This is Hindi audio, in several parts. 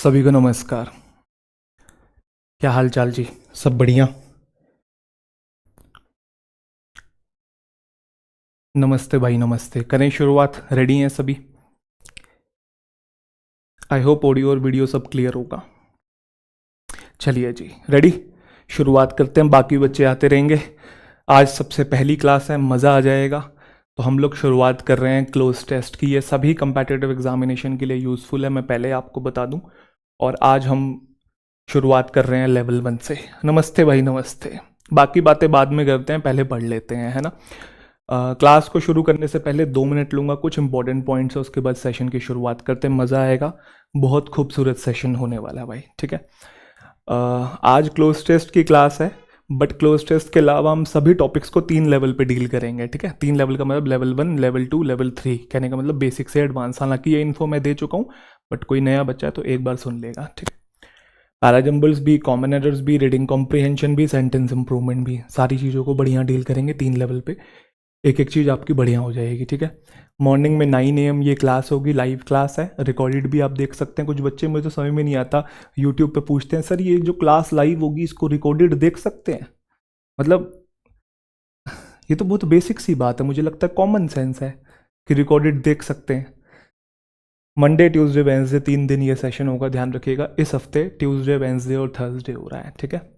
सभी को नमस्कार। क्या हाल चाल जी? सब बढ़िया? नमस्ते भाई, नमस्ते। करें शुरुआत? रेडी हैं सभी? आई होप ऑडियो और वीडियो सब क्लियर होगा। चलिए जी, रेडी? शुरुआत करते हैं, बाकी बच्चे आते रहेंगे। आज सबसे पहली क्लास है, मज़ा आ जाएगा। तो हम लोग शुरुआत कर रहे हैं क्लोज टेस्ट की। ये सभी कंपेटिटिव एग्जामिनेशन के लिए यूज़फुल है, मैं पहले आपको बता दूं। और आज हम शुरुआत कर रहे हैं लेवल 1 से। नमस्ते भाई, नमस्ते। बाकी बातें बाद में करते हैं, पहले पढ़ लेते हैं, है ना। क्लास को शुरू करने से पहले 2 मिनट लूँगा, कुछ इंपॉर्टेंट पॉइंट्स है, उसके बाद सेशन की शुरुआत करते हैं। मज़ा आएगा, बहुत खूबसूरत सेशन होने वाला है भाई, ठीक है। आज क्लोज टेस्ट की क्लास है, बट क्लोज टेस्ट के अलावा हम सभी टॉपिक्स को 3 लेवल पे डील करेंगे, ठीक है। 3 लेवल का मतलब लेवल 1, लेवल 2, लेवल 3। कहने का मतलब बेसिक से एडवांस। हालांकि ये इन्फो मैं दे चुका हूँ, बट कोई नया बच्चा है तो एक बार सुन लेगा, ठीक है। पैराजम्बल्स भी, कॉमन एरर्स भी, रीडिंग कॉम्प्रिहेंशन भी, सेंटेंस इंप्रूवमेंट भी, सारी चीज़ों को बढ़िया डील करेंगे 3 लेवल पे। एक एक चीज़ आपकी बढ़िया हो जाएगी, ठीक है। मॉर्निंग में 9 AM ये क्लास होगी, लाइव क्लास है, रिकॉर्डेड भी आप देख सकते हैं। कुछ बच्चे, मुझे तो समझ में नहीं आता, यूट्यूब पे पूछते हैं, सर ये जो क्लास लाइव होगी इसको रिकॉर्डेड देख सकते हैं? मतलब ये तो बहुत बेसिक सी बात है, मुझे लगता है कॉमन सेंस है कि रिकॉर्डेड देख सकते हैं। मंडे, ट्यूसडे, वेंसडे 3 दिन ये सेशन होगा, ध्यान रखिएगा। इस हफ्ते ट्यूसडे, वेंसडे और थर्सडे हो रहा है, ठीक है।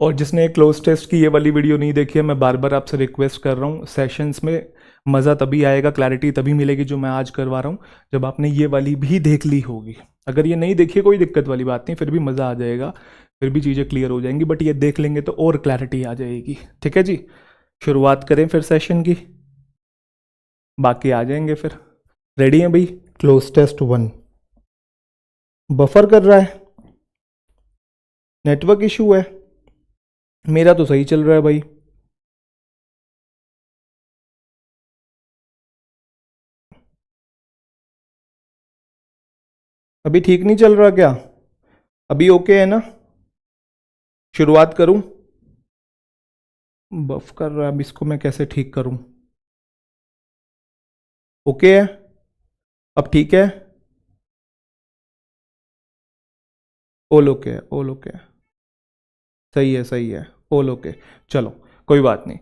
और जिसने क्लोज टेस्ट की ये वाली वीडियो नहीं देखी है, मैं बार बार आपसे रिक्वेस्ट कर रहा हूँ, सेशंस में मज़ा तभी आएगा, क्लैरिटी तभी मिलेगी जो मैं आज करवा रहा हूँ, जब आपने ये वाली भी देख ली होगी। अगर ये नहीं देखी, कोई दिक्कत वाली बात नहीं, फिर भी मज़ा आ जाएगा, फिर भी चीज़ें क्लियर हो जाएंगी, बट ये देख लेंगे तो और क्लैरिटी आ जाएगी, ठीक है जी। शुरुआत करें फिर सेशन की, बाकी आ जाएंगे फिर। रेडी हैं भाई? क्लोज टेस्ट 1 बफर कर रहा है, नेटवर्क इशू है। मेरा तो सही चल रहा है भाई। अभी ठीक नहीं चल रहा क्या? अभी ओके है ना? शुरुआत करूं? बफ कर रहा है, अब इसको मैं कैसे ठीक करूं? ओके है, अब ठीक है। ऑल ओके है, ऑल ओके है, सही है, सही है, ऑल ओके। चलो कोई बात नहीं,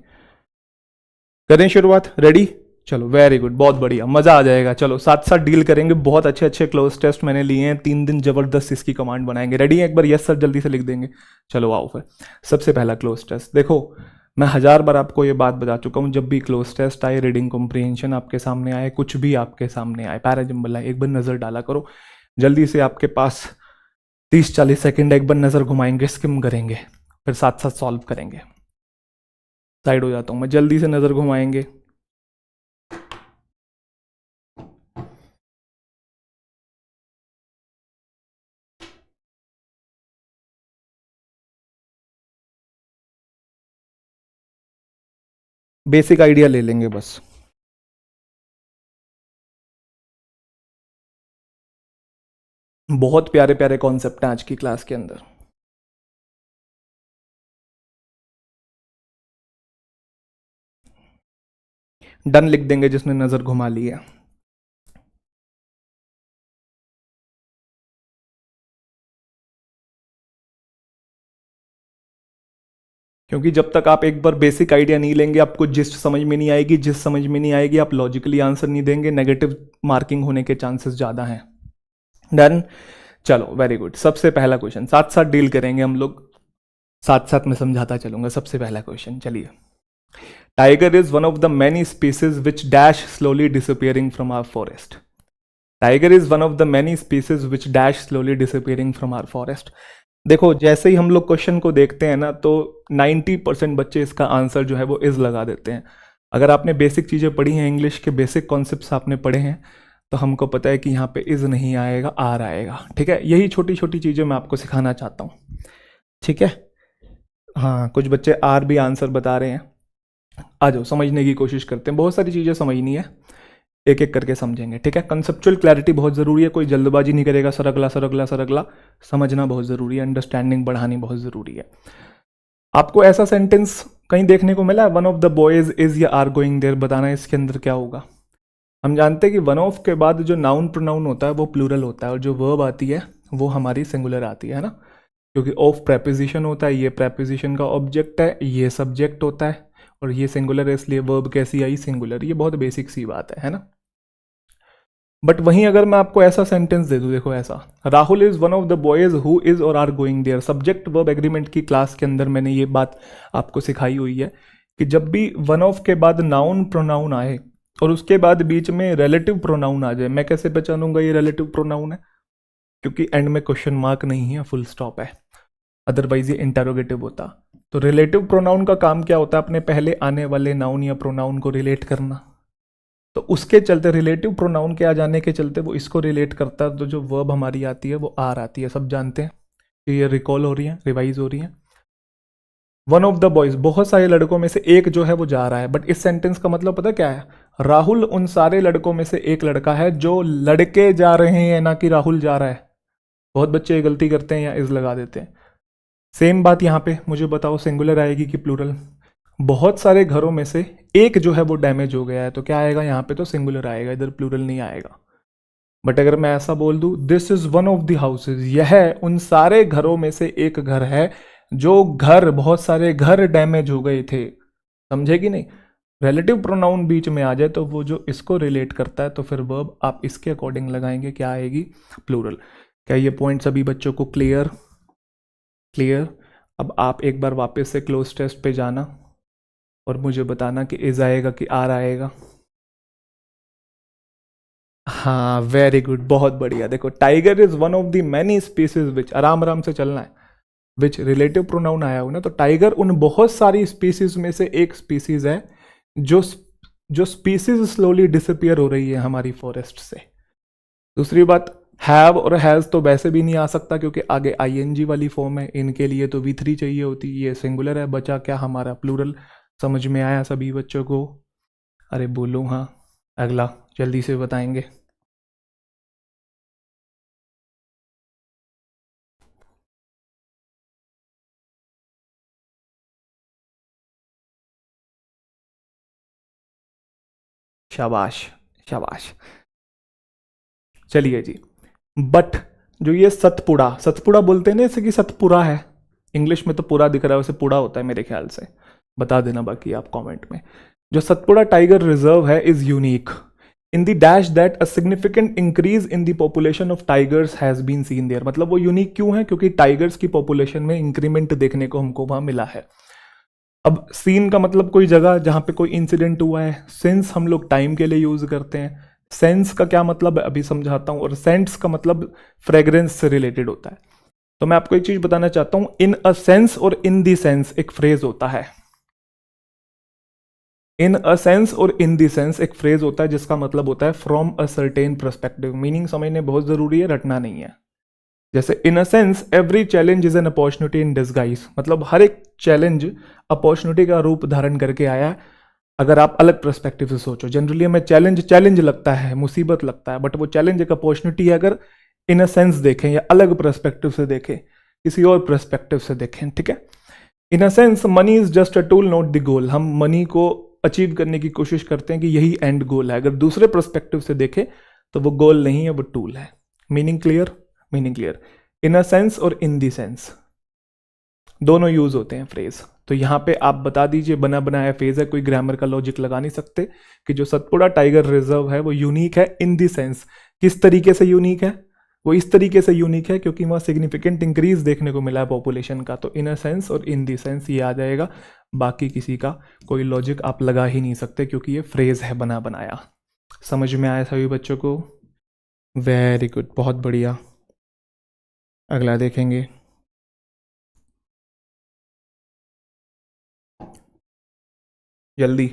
करें शुरुआत? रेडी? चलो वेरी गुड, बहुत बढ़िया, मज़ा आ जाएगा। चलो साथ साथ डील करेंगे, बहुत अच्छे अच्छे क्लोज टेस्ट मैंने लिए हैं, 3 दिन जबरदस्त इसकी कमांड बनाएंगे। रेडी है? एक बार यस सर जल्दी से लिख देंगे। चलो आओ फिर। सबसे पहला क्लोज टेस्ट देखो, मैं 1000 बार आपको ये बात बता चुका हूँ, जब भी क्लोज टेस्ट आए, रीडिंग कॉम्प्रिहेंशन आपके सामने आए, कुछ भी आपके सामने आए, पैराजम्बल आए, एक बार नज़र डाला करो जल्दी से। आपके पास 30-40 सेकेंड, एक बार नज़र घुमाएंगे, स्किम करेंगे, फिर साथ साथ सॉल्व करेंगे। साइड हो जाता हूँ मैं, जल्दी से नज़र घुमाएंगे। बेसिक आइडिया ले लेंगे बस। बहुत प्यारे प्यारे कॉन्सेप्ट हैं आज की क्लास के अंदर। डन लिख देंगे जिसने नज़र घुमा ली है। क्योंकि जब तक आप एक बार बेसिक आइडिया नहीं लेंगे, आपको जिस समझ में नहीं आएगी, जिस समझ में नहीं आएगी, आप लॉजिकली आंसर नहीं देंगे, नेगेटिव मार्किंग होने के चांसेस ज़्यादा हैं। डन? चलो वेरी गुड। सबसे पहला क्वेश्चन साथ साथ डील करेंगे हम लोग, साथ साथ मैं समझाता चलूंगा। सबसे पहला क्वेश्चन, चलिए। Tiger is one of the many species which dash slowly disappearing from our forest. Tiger is one of the many species which dash slowly disappearing from our forest. देखो, जैसे ही हम लोग क्वेश्चन को देखते हैं ना, तो 90% बच्चे इसका आंसर जो है वो इज लगा देते हैं। अगर आपने बेसिक चीज़ें पढ़ी हैं, इंग्लिश के बेसिक कॉन्सेप्ट्स आपने पढ़े हैं, तो हमको पता है कि यहाँ पे इज नहीं आएगा, आर आएगा, ठीक है। यही छोटी छोटी चीज़ें मैं आपको सिखाना चाहता हूँ, ठीक है। हाँ, कुछ बच्चे आर भी आंसर बता रहे हैं। आ जाओ, समझने की कोशिश करते हैं, बहुत सारी चीज़ें समझनी है, एक एक करके समझेंगे, ठीक है। कंसेप्चुअल क्लैरिटी बहुत ज़रूरी है, कोई जल्दबाजी नहीं करेगा, सरगला सरगला सरगला, समझना बहुत ज़रूरी है, अंडरस्टैंडिंग बढ़ानी बहुत ज़रूरी है। आपको ऐसा सेंटेंस कहीं देखने को मिला है, one of the boys is या आर गोइंग देयर, बताना है इसके अंदर क्या होगा। हम जानते हैं कि वन ऑफ के बाद जो नाउन प्रोनाउन होता है वो प्लूरल होता है, और जो वर्ब आती है वो हमारी सिंगुलर आती है ना, क्योंकि ऑफ प्रेपोजिशन होता है, ये प्रेपोजिशन का ऑब्जेक्ट है, ये सब्जेक्ट होता है, और ये सिंगुलर है इसलिए वर्ब कैसी आई, सिंगुलर। ये बहुत बेसिक सी बात है ना। बट वहीं अगर मैं आपको ऐसा सेंटेंस दे दूं, देखो ऐसा, Rahul is one of the boys who is और are going there. Subject verb agreement की क्लास के अंदर मैंने ये बात आपको सिखाई हुई है कि जब भी वन ऑफ के बाद नाउन प्रोनाउन आए और उसके बाद बीच में रिलेटिव प्रोनाउन आ जाए, मैं कैसे पहचानूंगा ये रिलेटिव प्रोनाउन है, क्योंकि एंड में क्वेश्चन मार्क नहीं है, फुल स्टॉप है, अदरवाइज ये इंटरोगेटिव होता। तो रिलेटिव प्रोनाउन का काम क्या होता है, अपने पहले आने वाले नाउन या प्रोनाउन को रिलेट करना। तो उसके चलते रिलेटिव प्रोनाउन के आ जाने के चलते वो इसको रिलेट करता है, तो जो वर्ब हमारी आती है वो आर आती है। सब जानते हैं कि ये रिकॉल हो रही है, रिवाइज हो रही है। वन ऑफ द बॉयज, बहुत सारे लड़कों में से एक जो है वो जा रहा है, बट इस सेंटेंस का मतलब पता क्या है, राहुल उन सारे लड़कों में से एक लड़का है जो लड़के जा रहे हैं, ना कि राहुल जा रहा है। बहुत बच्चे गलती करते हैं या इज लगा देते हैं। सेम बात यहाँ पे, मुझे बताओ सिंगुलर आएगी कि प्लूरल। बहुत सारे घरों में से एक जो है वो डैमेज हो गया है, तो क्या आएगा यहाँ पे, तो सिंगुलर आएगा, इधर प्लूरल नहीं आएगा। बट अगर मैं ऐसा बोल दूं, this is one of the houses, यह उन सारे घरों में से एक घर है जो घर, बहुत सारे घर डैमेज हो गए थे, समझे कि नहीं। रिलेटिव प्रोनाउन बीच में आ जाए तो वो जो इसको रिलेट करता है, तो फिर वर्ब आप इसके अकॉर्डिंग लगाएंगे, क्या आएगी, प्लूरल। क्या ये पॉइंट सभी बच्चों को क्लियर? क्लियर। अब आप एक बार वापस से क्लोज टेस्ट पे जाना और मुझे बताना कि इज आएगा कि आर आएगा। हाँ, वेरी गुड, बहुत बढ़िया। देखो, tiger is one of the many species which, आराम आराम से चलना है, विच रिलेटिव प्रोनाउन आया हो ना, तो टाइगर उन बहुत सारी स्पीसीज में से एक स्पीसीज है जो स्पीसीज स्लोली डिसअपियर हो रही है हमारी फॉरेस्ट से। दूसरी बात, हैव और हैज तो वैसे भी नहीं आ सकता क्योंकि आगे आईएनजी वाली फॉर्म है, इनके लिए तो V3 चाहिए होती, ये सिंगुलर है, बचा क्या हमारा, प्लूरल। समझ में आया सभी बच्चों को? अरे बोलो हाँ। अगला जल्दी से बताएंगे। शाबाश, शाबाश। चलिए जी। बट जो ये सतपुड़ा, सतपुड़ा बोलते हैं ना इसे कि सतपुरा है, इंग्लिश में तो पूरा दिख रहा है, वैसे पूरा होता है मेरे ख्याल से, बता देना बाकी आप कमेंट में। जो सतपुड़ा टाइगर रिजर्व है is unique in the dash that a significant increase in the population of tigers has been seen there. मतलब वो यूनिक क्यों है, क्योंकि टाइगर्स की पॉपुलेशन में इंक्रीमेंट देखने को हमको वहां मिला है। अब सीन का मतलब कोई जगह जहां पे कोई इंसिडेंट हुआ है, सिंस हम लोग टाइम के लिए यूज करते हैं, सेंस का क्या मतलब है अभी समझाता हूं, और सेंट्स का मतलब फ्रेग्रेंस से रिलेटेड होता है। तो मैं आपको एक चीज बताना चाहता हूं, इन अ सेंस और इन दी सेंस एक फ्रेज होता है। इन अ सेंस और इन दी सेंस एक फ्रेज होता है जिसका मतलब होता है from a certain perspective. Meaning समझने बहुत जरूरी है, रटना नहीं है। जैसे in a sense every challenge is an opportunity in disguise, मतलब हर एक चैलेंज अपॉर्चुनिटी का रूप धारण करके आया है। अगर आप अलग पर्सपेक्टिव से सोचो, जनरली हमें चैलेंज लगता है, मुसीबत लगता है, बट वो चैलेंज एक अपॉर्चुनिटी है अगर इन अ सेंस देखें या अलग पर्सपेक्टिव से देखें, किसी और पर्सपेक्टिव से देखें, ठीक है। In a sense money is just a tool not the goal, हम मनी को अचीव करने की कोशिश करते हैं कि यही एंड गोल है। अगर दूसरे पर्सपेक्टिव से देखें तो वो गोल नहीं है, वो टूल है। Meaning clear? Meaning clear. In a sense और इन दी सेंस दोनों यूज होते हैं फ्रेज। तो यहां पे आप बता दीजिए, बना बनाया फेज है, कोई ग्रामर का लॉजिक लगा नहीं सकते, कि जो सतपुड़ा टाइगर रिजर्व है वो यूनिक है इन दी सेंस। किस तरीके से यूनिक है? वो इस तरीके से यूनिक है क्योंकि वहां सिग्निफिकेंट इंक्रीज देखने को मिला है पॉपुलेशन का। तो इन अ सेंस और इन दी सेंस ये आ जाएगा, बाकी किसी का कोई लॉजिक आप लगा ही नहीं सकते क्योंकि ये फ्रेज है बना बनाया। समझ में आया सभी बच्चों को? वेरी गुड, बहुत बढ़िया। अगला देखेंगे। जल्दी,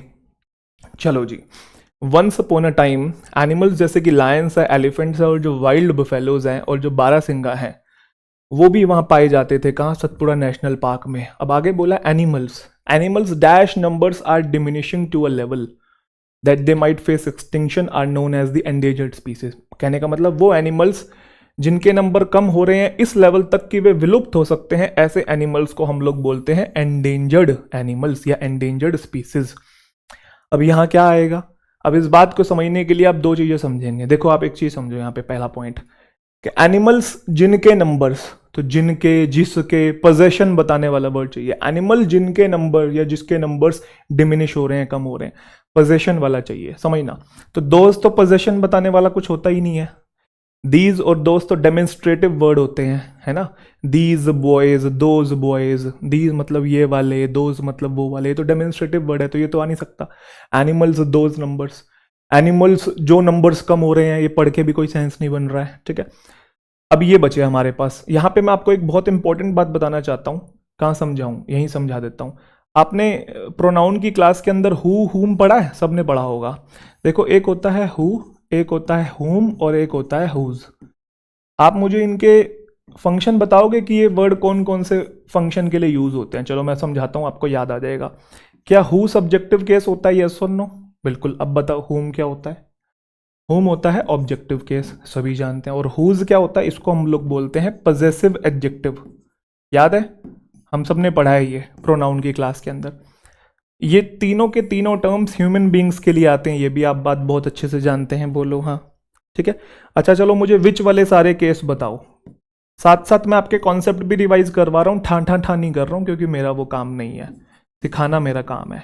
चलो जी। Once upon a time animals जैसे कि लायंस है, एलिफेंट्स है, और जो वाइल्ड बफेलोज हैं और जो बारासिंगा हैं, वो भी वहां पाए जाते थे। कहाँ? सतपुड़ा नेशनल पार्क में। अब आगे बोला animals, animals dash numbers are diminishing to a level that they might face extinction are known as the endangered species. कहने का मतलब वो एनिमल्स जिनके नंबर कम हो रहे हैं इस लेवल तक कि वे विलुप्त हो सकते हैं, ऐसे एनिमल्स को हम लोग बोलते हैं एंडेंजर्ड एनिमल्स या एंडेंजर्ड स्पीसीज। अब यहां क्या आएगा? अब इस बात को समझने के लिए आप दो चीजें समझेंगे। देखो, आप एक चीज समझो, यहाँ पे पहला पॉइंट, कि एनिमल्स जिनके नंबर्स, तो जिनके, जिसके, पोजेशन बताने वाला वर्ड चाहिए। एनिमल जिनके नंबर या जिसके नंबर्स डिमिनिश हो रहे हैं, कम हो रहे हैं, पोजेशन वाला चाहिए, समझना। तो दोस्त तो पोजेशन बताने वाला कुछ होता ही नहीं है। दीज और दोस्त तो डेमोन्स्ट्रेटिव वर्ड होते हैं, है ना। These boys, those boys, these मतलब ये वाले, दोज मतलब वो वाले, तो डेमोन्स्ट्रेटिव वर्ड है, तो ये तो आ नहीं सकता। एनिमल्स दोज नंबर्स, एनिमल्स जो नंबर्स कम हो रहे हैं, ये पढ़ के भी कोई सेंस नहीं बन रहा है, ठीक है। अब ये बचे हमारे पास। यहां पे मैं आपको एक बहुत इंपॉर्टेंट बात बताना चाहता हूं। कहां समझाऊं, यहीं समझा देता हूं। आपने प्रोनाउन की क्लास के अंदर हु हुम पढ़ा है, सबने पढ़ा होगा। देखो, एक होता है हु, एक होता है हुम और एक होता है हुज। आप मुझे इनके फंक्शन बताओगे कि ये वर्ड कौन कौन से फंक्शन के लिए यूज होते हैं। चलो मैं समझाता हूं, आपको याद आ जाएगा। क्या हु सब्जेक्टिव केस होता है, यस और नो? बिल्कुल। अब बताओ हुम क्या होता है? हुम होता है ऑब्जेक्टिव केस, सभी जानते हैं। और हुज क्या होता है? इसको हम लोग बोलते हैं पजेसिव एडजेक्टिव। याद है, हम सब ने पढ़ा है ये प्रोनाउन की क्लास के अंदर। ये तीनों के तीनों टर्म्स ह्यूमन बींग्स के लिए आते हैं, ये भी आप बात बहुत अच्छे से जानते हैं, बोलो हाँ, ठीक है। अच्छा चलो, मुझे विच वाले सारे केस बताओ। साथ साथ मैं आपके कॉन्सेप्ट भी रिवाइज करवा रहा हूँ, ठान ठान ठान नहीं कर रहा हूँ, क्योंकि मेरा वो काम नहीं है, सिखाना मेरा काम है,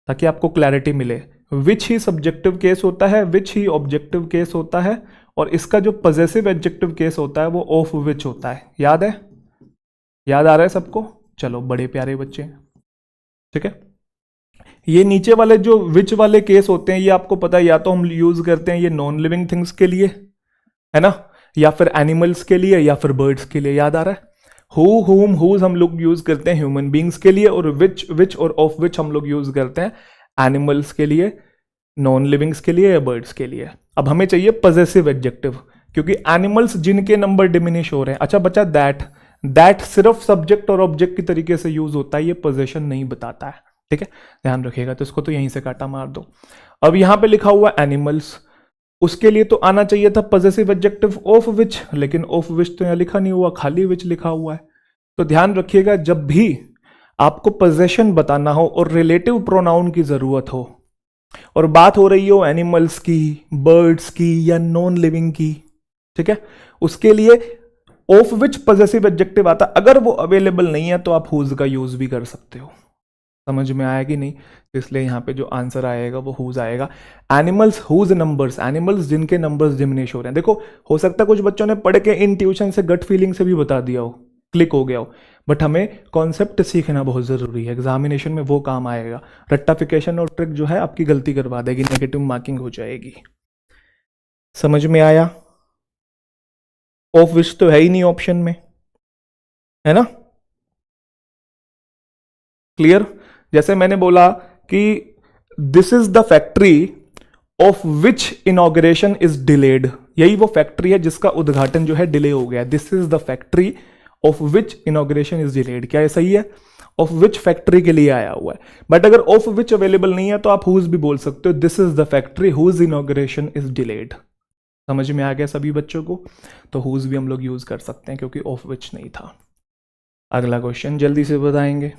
ताकि आपको क्लैरिटी मिले। विच ही सब्जेक्टिव केस होता है, विच ही ऑब्जेक्टिव केस होता है, और इसका जो पजेसिव एडजेक्टिव केस होता है वो ऑफ विच होता है। याद है? याद आ रहा है सबको? चलो, बड़े प्यारे बच्चे, ठीक है। ये नीचे वाले जो विच वाले केस होते हैं, ये आपको पता है, या तो हम यूज करते हैं ये नॉन लिविंग थिंग्स के लिए, है ना, या फिर एनिमल्स के लिए, या फिर बर्ड्स के लिए। याद आ रहा है? हु, हुम, हुज हम लोग यूज करते हैं ह्यूमन बींग्स के लिए, और विच, विच और ऑफ विच हम लोग यूज करते हैं एनिमल्स के लिए, नॉन लिविंग्स के लिए या बर्ड्स के लिए। अब हमें चाहिए पजेसिव एडजेक्टिव, क्योंकि एनिमल्स जिनके नंबर डिमिनिश हो रहे हैं। अच्छा बच्चा, दैट, दैट सिर्फ सब्जेक्ट और ऑब्जेक्ट की तरीके से यूज होता है, ये पोजेशन नहीं बताता है, ठीक है, ध्यान रखिएगा। तो इसको तो यहीं से काटा मार दो। अब यहां पे लिखा हुआ एनिमल्स, उसके लिए तो आना चाहिए था पजेसिव एडजेक्टिव ऑफ विच, लेकिन ऑफ विच तो यहां लिखा नहीं हुआ, खाली विच लिखा हुआ है। तो ध्यान रखिएगा, जब भी आपको पोजेशन बताना हो और रिलेटिव प्रोनाउन की जरूरत हो, और बात हो रही हो एनिमल्स की, बर्ड्स की या नॉन लिविंग की, ठीक है, उसके लिए ऑफ विच पजेसिव एडजेक्टिव आता। अगर वो अवेलेबल नहीं है तो आप हुज का यूज भी कर सकते हो। समझ में आया कि नहीं? इसलिए यहां पे जो आंसर आएगा वो हुज आएगा। एनिमल्स हुज नंबर्स, एनिमल्स जिनके नंबर्स डिमिनिश हो रहे हैं। देखो, हो सकता है कुछ बच्चों ने पढ़ के इंट्यूशन से, गट फीलिंग से भी बता दिया हो, क्लिक हो गया हो, बट हमें कॉन्सेप्ट सीखना बहुत जरूरी है। एग्जामिनेशन में वो काम आएगा। रट्टाफिकेशन और ट्रिक जो है आपकी गलती करवा देगी, नेगेटिव मार्किंग हो जाएगी। समझ में आया? ऑफ विच तो है ही नहीं ऑप्शन में, है ना? क्लियर? जैसे मैंने बोला कि this is the factory of which inauguration is delayed, यही वो फैक्ट्री है जिसका उद्घाटन जो है डिले हो गया। This is the factory of which inauguration is delayed. क्या ये सही है? ऑफ विच फैक्ट्री के लिए आया हुआ है, बट अगर ऑफ विच अवेलेबल नहीं है तो आप हुज भी बोल सकते हो। This is the factory whose inauguration is delayed. समझ में आ गया सभी बच्चों को? तो हुज भी हम लोग यूज कर सकते हैं, क्योंकि ऑफ विच नहीं था। अगला क्वेश्चन जल्दी से बताएंगे।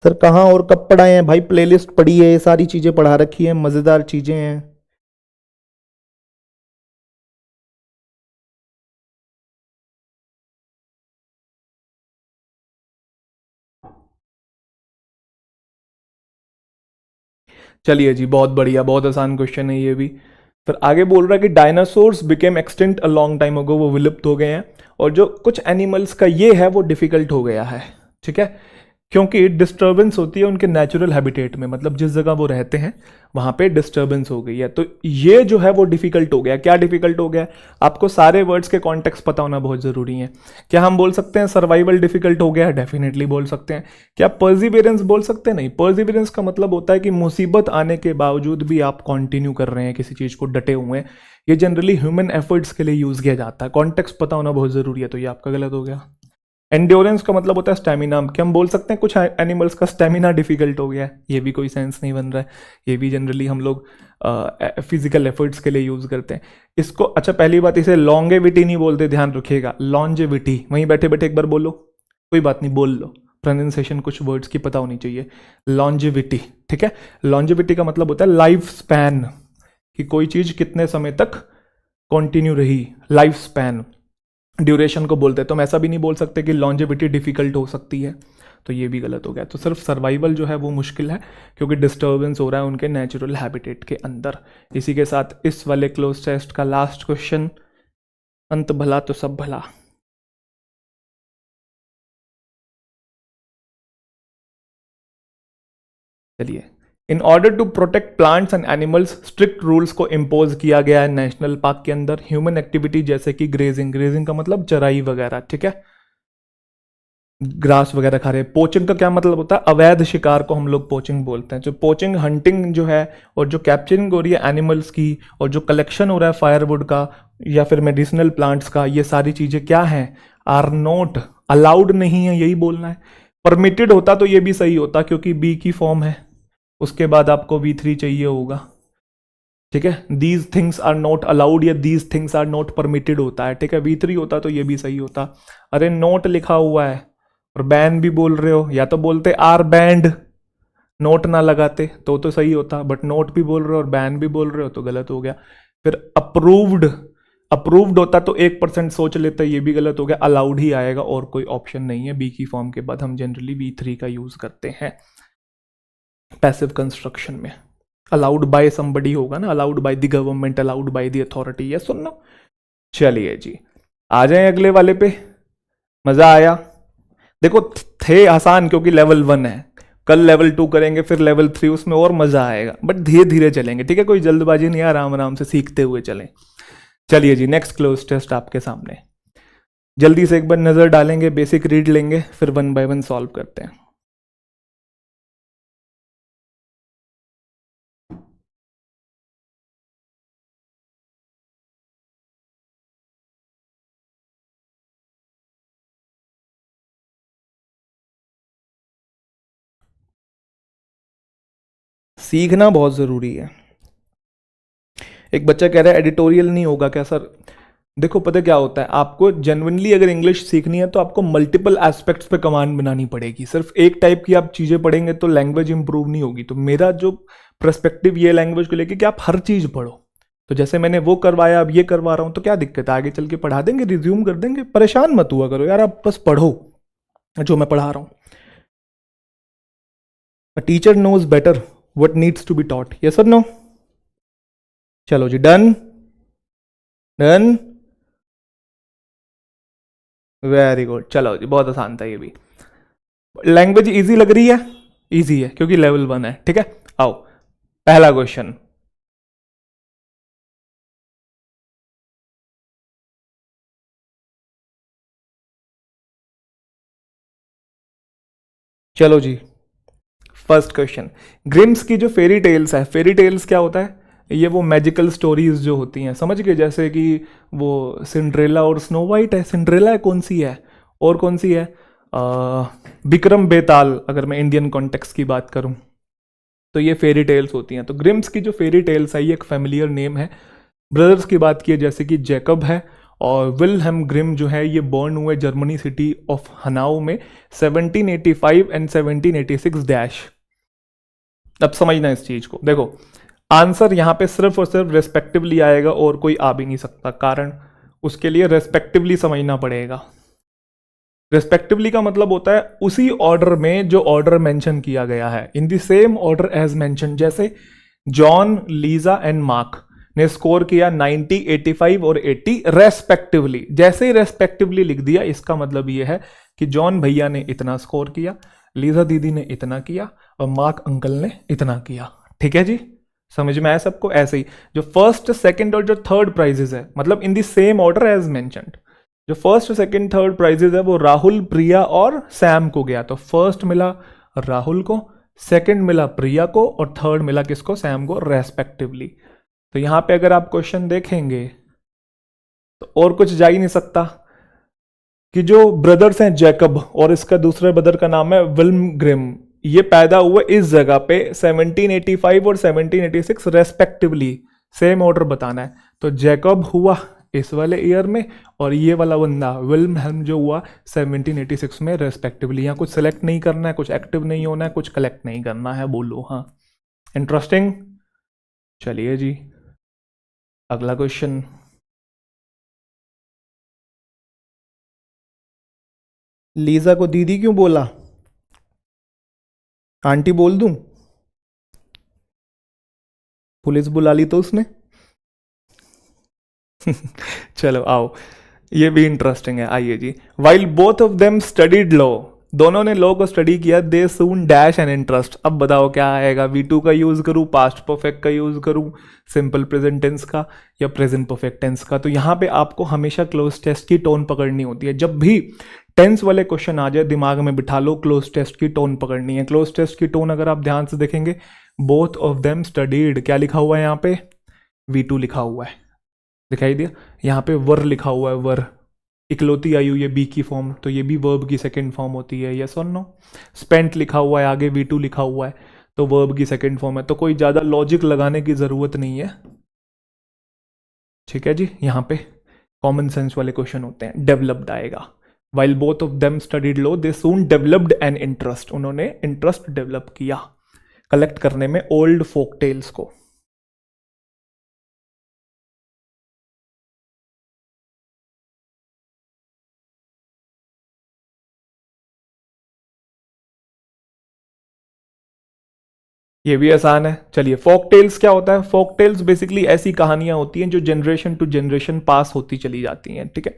सर कहाँ और कब पढ़ाए हैं भाई? प्लेलिस्ट पढ़ी है, ये सारी चीजें पढ़ा रखी है, मजेदार चीजें हैं। चलिए जी, बहुत बढ़िया, बहुत आसान क्वेश्चन है ये भी। फिर आगे बोल रहा है कि dinosaurs became extinct a long time ago, वो विलुप्त हो गए हैं, और जो कुछ एनिमल्स का ये है वो डिफिकल्ट हो गया है, ठीक है, क्योंकि डिस्टर्बेंस होती है उनके नेचुरल हैबिटेट में, मतलब जिस जगह वो रहते हैं वहां पे डिस्टर्बेंस हो गई है, तो ये जो है वो डिफिकल्ट हो गया। क्या डिफिकल्ट हो गया? आपको सारे वर्ड्स के कॉन्टेक्स्ट पता होना बहुत जरूरी है। क्या हम बोल सकते हैं सर्वाइवल डिफिकल्ट हो गया है? डेफिनेटली बोल सकते हैं। क्या पर्सिवियरेंस बोल सकते हैं? नहीं। पर्सिवियरेंस का मतलब होता है कि मुसीबत आने के बावजूद भी आप कंटिन्यू कर रहे हैं, किसी चीज को डटे हुए हैं। ये जनरली ह्यूमन एफर्ट्स के लिए यूज किया जाता है। कॉन्टेक्स्ट पता होना बहुत जरूरी है, तो ये आपका गलत हो गया। एंड्योरेंस का मतलब होता है स्टेमिना। क्या हम बोल सकते हैं कुछ एनिमल्स का स्टेमिना डिफिकल्ट हो गया है? ये भी कोई सेंस नहीं बन रहा है। ये भी जनरली हम लोग फिजिकल एफर्ट्स के लिए यूज करते हैं इसको। अच्छा, पहली बात, इसे लॉन्गेविटी नहीं बोलते, ध्यान रखिएगा, लॉन्जेविटी। वहीं बैठे बैठे एक बार बोलो, कोई बात नहीं, बोल लो, प्रोनाउंसिएशन कुछ वर्ड्स की पता होनी चाहिए। लॉन्जिविटी, ठीक है, लॉन्जिविटी का मतलब होता है लाइफ स्पैन, कि कोई चीज कितने समय तक कंटिन्यू रही, लाइफ स्पैन ड्यूरेशन को बोलते हैं। तो हम ऐसा भी नहीं बोल सकते कि लॉन्जिविटी डिफिकल्ट हो सकती है, तो ये भी गलत हो गया। तो सिर्फ सर्वाइवल जो है वो मुश्किल है क्योंकि डिस्टर्बेंस हो रहा है उनके नेचुरल हैबिटेट के अंदर। इसी के साथ इस वाले क्लोज टेस्ट का लास्ट क्वेश्चन, अंत भला तो सब भला। चलिए, in order to protect plants and animals strict rules को इम्पोज किया गया है नेशनल पार्क के अंदर। ह्यूमन एक्टिविटी जैसे कि ग्रेजिंग, ग्रेजिंग का मतलब चराई वगैरह, ठीक है, ग्रास वगैरह खा रहे हैं। पोचिंग का क्या मतलब होता है, अवैध शिकार को हम लोग पोचिंग बोलते हैं। जो पोचिंग हंटिंग जो है और जो कैप्चरिंग हो रही है एनिमल्स की और जो कलेक्शन हो रहा है फायरवुड का या फिर मेडिसिनल प्लांट्स का, ये सारी चीजें क्या है, आर नॉट अलाउड, नहीं है, यही बोलना है। परमिटेड होता तो ये भी सही होता क्योंकि बी की फॉर्म है, उसके बाद आपको V3 चाहिए होगा, ठीक है। These things are not allowed या these things are not permitted होता है, ठीक है, V3 होता तो ये भी सही होता। अरे नोट लिखा हुआ है और बैन भी बोल रहे हो, या तो बोलते आर बैंड, नोट ना लगाते तो सही होता, बट नोट भी बोल रहे हो और बैन भी बोल रहे हो तो गलत हो गया। फिर अप्रूव्ड, अप्रूव्ड होता तो 1% सोच लेते, ये भी गलत हो गया। अलाउड ही आएगा और कोई ऑप्शन नहीं है। बी की फॉर्म के बाद हम जनरली V3 का यूज करते हैं पैसिव कंस्ट्रक्शन में। अलाउड बाय समबडी होगा ना, allowed by the government, allowed by the authority, ये सुनना। चलिए जी, आ जाए अगले वाले पे। मजा आया? देखो थे आसान क्योंकि लेवल 1 है, कल लेवल 2 करेंगे, फिर लेवल 3, उसमें और मजा आएगा, बट धीरे धीरे चलेंगे, ठीक है, कोई जल्दबाजी नहीं है, आराम आराम से सीखते हुए चलें। चलिए जी, नेक्स्ट क्लोज टेस्ट आपके सामने, जल्दी से एक बार नजर डालेंगे, बेसिक रीड लेंगे, फिर 1 बाय 1 सॉल्व करते हैं। सीखना बहुत ज़रूरी है। एक बच्चा कह रहा है एडिटोरियल नहीं होगा क्या सर? देखो पता क्या होता है, आपको जेन्युइनली अगर इंग्लिश सीखनी है तो आपको मल्टीपल एस्पेक्ट्स पे कमांड बनानी पड़ेगी। सिर्फ एक टाइप की आप चीज़ें पढ़ेंगे तो लैंग्वेज इंप्रूव नहीं होगी। तो मेरा जो पर्सपेक्टिव ये लैंग्वेज को लेके कि आप हर चीज़ पढ़ो। तो जैसे मैंने वो करवाया, अब ये करवा रहा हूँ, तो क्या दिक्कत है, आगे चल के पढ़ा देंगे, रिज्यूम कर देंगे, परेशान मत हुआ करो यार, आप बस पढ़ो जो मैं पढ़ा रहा हूँ। A teacher knows better what needs to be taught, yes और नो? चलो जी, डन डन, वेरी गुड। चलो जी, बहुत आसान था ये भी। लैंग्वेज इजी लग रही है? इजी है क्योंकि लेवल 1 है, ठीक है। आओ पहला क्वेश्चन, चलो जी, फर्स्ट क्वेश्चन। ग्रिम्स की जो फेरी टेल्स है, फेरी टेल्स क्या होता है, ये वो मैजिकल स्टोरीज जो होती हैं, समझ गए, जैसे कि वो सिंड्रेला और स्नो वाइट है। सिंड्रेला कौन सी है और कौन सी है, विक्रम बेताल, अगर मैं इंडियन कॉन्टेक्स्ट की बात करूं तो ये फेरी टेल्स होती हैं। तो ग्रिम्स की जो फेरी टेल्स है ये एक फेमिलियर नेम है। ब्रदर्स की बात की जैसे कि जैकब है और विल्हेम ग्रिम जो है ये बॉर्न हुए जर्मनी सिटी ऑफ हनाउ में 1785 एंड 1786 डैश। अब समझना इस चीज को, देखो आंसर यहां पे सिर्फ और सिर्फ रेस्पेक्टिवली आएगा और कोई आ भी नहीं सकता, कारण उसके लिए रेस्पेक्टिवली समझना पड़ेगा। रेस्पेक्टिवली का मतलब होता है उसी ऑर्डर में जो ऑर्डर मेंशन किया गया है, in the same order as mention. जैसे जॉन, लीजा एंड मार्क ने स्कोर किया 90, 85 और 80 रेस्पेक्टिवली। जैसे ही रेस्पेक्टिवली लिख दिया इसका मतलब यह है कि जॉन भैया ने इतना स्कोर किया, लीजा दीदी ने इतना किया और मार्क अंकल ने इतना किया। ठीक है जी, समझ में आया सबको? ऐसे ही जो फर्स्ट, सेकंड और जो थर्ड प्राइजेस है, मतलब in the same order as mentioned. जो फर्स्ट, सेकंड, थर्ड प्राइजेस है वो राहुल, प्रिया और सैम को गया। तो फर्स्ट मिला राहुल को, सेकंड मिला प्रिया को और थर्ड मिला किसको, सैम को, रेस्पेक्टिवली। तो यहां पे अगर आप क्वेश्चन देखेंगे तो और कुछ जा ही नहीं सकता कि जो ब्रदर्स हैं जैकब और इसका दूसरे ब्रदर का नाम है विल्म ग्रिम, ये पैदा हुए इस जगह पे 1785 और 1786 रेस्पेक्टिवली। सेम ऑर्डर बताना है। तो जैकब हुआ इस वाले ईयर में, और ये वाला बंदा विल्हेल्म जो हुआ 1786 में रेस्पेक्टिवली। यहाँ कुछ सेलेक्ट नहीं करना है, कुछ एक्टिव नहीं होना है, कुछ कलेक्ट नहीं करना है। बोलो हाँ, इंटरेस्टिंग। चलिए जी, अगला क्वेश्चन। लीजा को दीदी क्यों बोला? आंटी बोल दूं? पुलिस बुला ली तो उसने। चलो आओ, ये भी इंटरेस्टिंग है। आइए जी, while both of them studied law, दोनों ने लॉ को स्टडी किया, they soon dash an interest. अब बताओ क्या आएगा? V2 का यूज करूं, पास्ट परफेक्ट का यूज करूं, सिंपल प्रेजेंट टेंस का, या प्रेजेंट परफेक्ट टेंस का? तो यहां पे आपको हमेशा क्लोज टेस्ट की टोन पकड़नी होती है। जब भी टेंस वाले क्वेश्चन आ जाए, दिमाग में बिठा लो, क्लोज टेस्ट की टोन पकड़नी है। क्लोज टेस्ट की टोन अगर आप ध्यान से देखेंगे, बोथ ऑफ देम स्टडीड, क्या लिखा हुआ है यहाँ पे? V2 लिखा हुआ है, दिखाई दिया? यहाँ पे वर लिखा हुआ है, वर। इकलौती आयु, ये बी की फॉर्म, तो ये भी वर्ब की सेकंड फॉर्म होती है, यस और नो? स्पेंट लिखा हुआ है, आगे V2 लिखा हुआ है, तो वर्ब की सेकंड फॉर्म है। तो कोई ज़्यादा लॉजिक लगाने की ज़रूरत नहीं है, ठीक है जी। यहाँ पे कॉमन सेंस वाले क्वेश्चन होते हैं। डेवलप्ड आएगा, while both of them studied law they soon developed an interest, उन्होंने इंटरेस्ट डेवलप किया कलेक्ट करने में ओल्ड फोक टेल्स को। ये भी आसान है। चलिए, फोक टेल्स क्या होता है? फोक टेल्स बेसिकली ऐसी कहानियां होती हैं जो जनरेशन टू जनरेशन पास होती चली जाती हैं, ठीक है।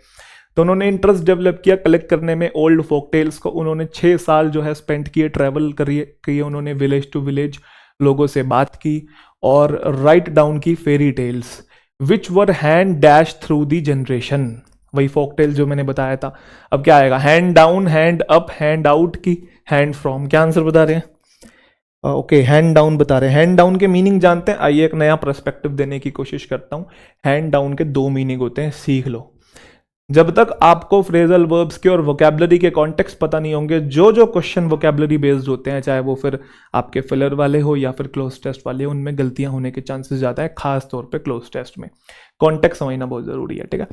तो उन्होंने इंटरेस्ट डेवलप किया कलेक्ट करने में ओल्ड फोक टेल्स को। उन्होंने 6 साल जो है स्पेंड किए, ट्रैवल किए उन्होंने, विलेज टू विलेज, लोगों से बात की और राइट डाउन की fairy tales which were hand dash through the generation. वही फोक टेल जो मैंने बताया था। अब क्या आएगा? Hand down, hand up, hand out की हैंड फ्रॉम। क्या आंसर बता रहे हैं? ओके, हैंड डाउन बता रहे हैं। हैंड डाउन के मीनिंग जानते हैं? आइए एक नया पर्सपेक्टिव देने की कोशिश करता हूं। हैंड डाउन के 2 मीनिंग होते हैं, सीख लो। जब तक आपको फ्रेजल वर्ब्स के और वोकैबुलरी के कॉन्टेक्स्ट पता नहीं होंगे, जो जो क्वेश्चन वोकैबुलरी बेस्ड होते हैं, चाहे वो फिर आपके फिलर वाले हो या फिर क्लोज टेस्ट वाले हो, उनमें गलतियां होने के चांसेस ज़्यादा है, खास तौर पे क्लोज टेस्ट में। कॉन्टेक्स्ट समझना बहुत ज़रूरी है, ठीक है।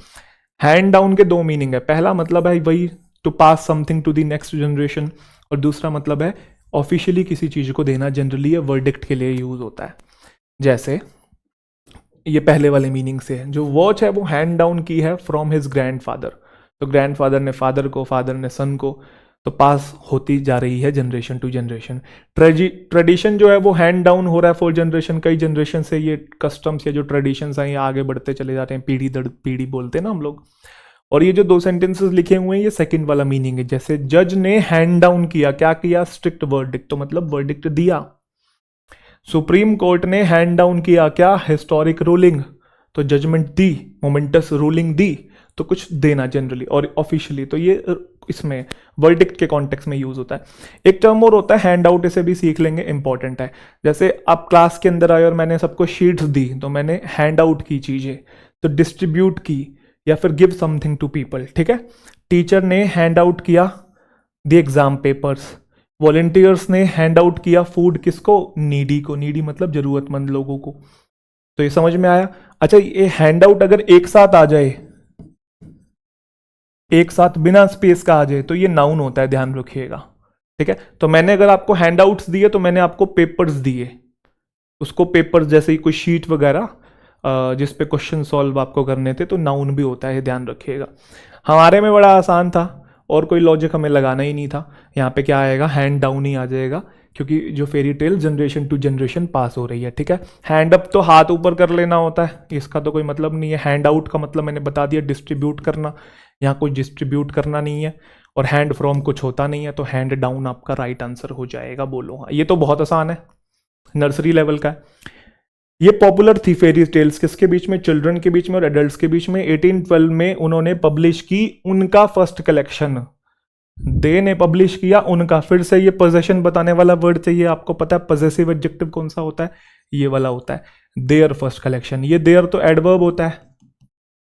हैंड डाउन के 2 मीनिंग है। पहला मतलब है वही to pass something to the next generation, और दूसरा मतलब है ऑफिशियली किसी चीज को देना, जनरली ये वर्डिक्ट के लिए यूज होता है। जैसे ये पहले वाले मीनिंग से है, जो वॉच है वो हैंड डाउन की है फ्रॉम हिज ग्रैंडफादर, तो ग्रैंडफादर ने फादर को, फादर ने सन को, तो पास होती जा रही है जनरेशन टू जनरेशन। ट्रेडिशन जो है वो हैंड डाउन हो रहा है फॉर जनरेशन, कई जनरेशन से ये कस्टम्स या जो ट्रेडिशंस हैं ये आगे बढ़ते चले जाते हैं, पीढ़ी दर पीढ़ी बोलते हैं ना हम लोग। और ये जो 2 सेंटेंसेस लिखे हुए हैं ये सेकंड वाला मीनिंग है। जैसे जज ने हैंड डाउन किया, क्या किया? स्ट्रिक्ट वर्डिक्ट, तो मतलब वर्डिक्ट दिया। सुप्रीम कोर्ट ने हैंड डाउन किया, क्या? हिस्टोरिक रूलिंग, तो जजमेंट दी, मोमेंटस रूलिंग दी, तो कुछ देना जनरली और ऑफिशियली, तो ये इसमें वर्डिक्ट के कॉन्टेक्स्ट में यूज होता है। एक टर्म और होता है हैंड आउट, इसे भी सीख लेंगे, इंपॉर्टेंट है। जैसे आप क्लास के अंदर आए और मैंने सबको शीट्स दी, तो मैंने हैंड आउट की चीजें, तो डिस्ट्रीब्यूट की या फिर गिव समथिंग टू पीपल, ठीक है। टीचर ने हैंड आउट किया द एग्जाम पेपर्स, वॉलेंटियर्स ने हैंड आउट किया फूड, किसको? नीडी को, नीडी मतलब जरूरतमंद लोगों को। तो ये समझ में आया? अच्छा, ये हैंड आउट अगर एक साथ आ जाए, एक साथ बिना स्पेस का आ जाए, तो ये नाउन होता है, ध्यान रखिएगा, ठीक है। तो मैंने अगर आपको हैंड आउट्स दिए तो मैंने आपको पेपर्स दिए, उसको पेपर्स जैसे ही कोई शीट वगैरह जिस पे क्वेश्चन सॉल्व आपको करने थे, तो नाउन भी होता है, ध्यान रखिएगा। हमारे में बड़ा आसान था और कोई लॉजिक हमें लगाना ही नहीं था। यहाँ पे क्या आएगा? हैंड डाउन ही आ जाएगा, क्योंकि जो fairy tale generation to generation pass हो रही है, ठीक है। हैंड अप तो हाथ ऊपर कर लेना होता है, इसका तो कोई मतलब नहीं है। हैंड आउट का मतलब मैंने बता दिया, डिस्ट्रीब्यूट करना, यहाँ कोई डिस्ट्रीब्यूट करना नहीं है। और हैंड फ्रॉम कुछ होता नहीं है, तो हैंड डाउन आपका राइट आंसर हो जाएगा। बोलो हाँ, ये तो बहुत आसान है, नर्सरी लेवल का है। ये पॉपुलर थी फेरी टेल्स किसके बीच में? चिल्ड्रन के बीच में और एडल्ट्स के बीच में। 1812 में उन्होंने पब्लिश की उनका फर्स्ट कलेक्शन, दे ने पब्लिश किया उनका। फिर से ये पोजेशन बताने वाला वर्ड चाहिए, आपको पता है पोजेसिव एडजेक्टिव कौन सा होता है? ये वाला होता है, देयर फर्स्ट कलेक्शन। ये देयर तो एडवर्ब होता है,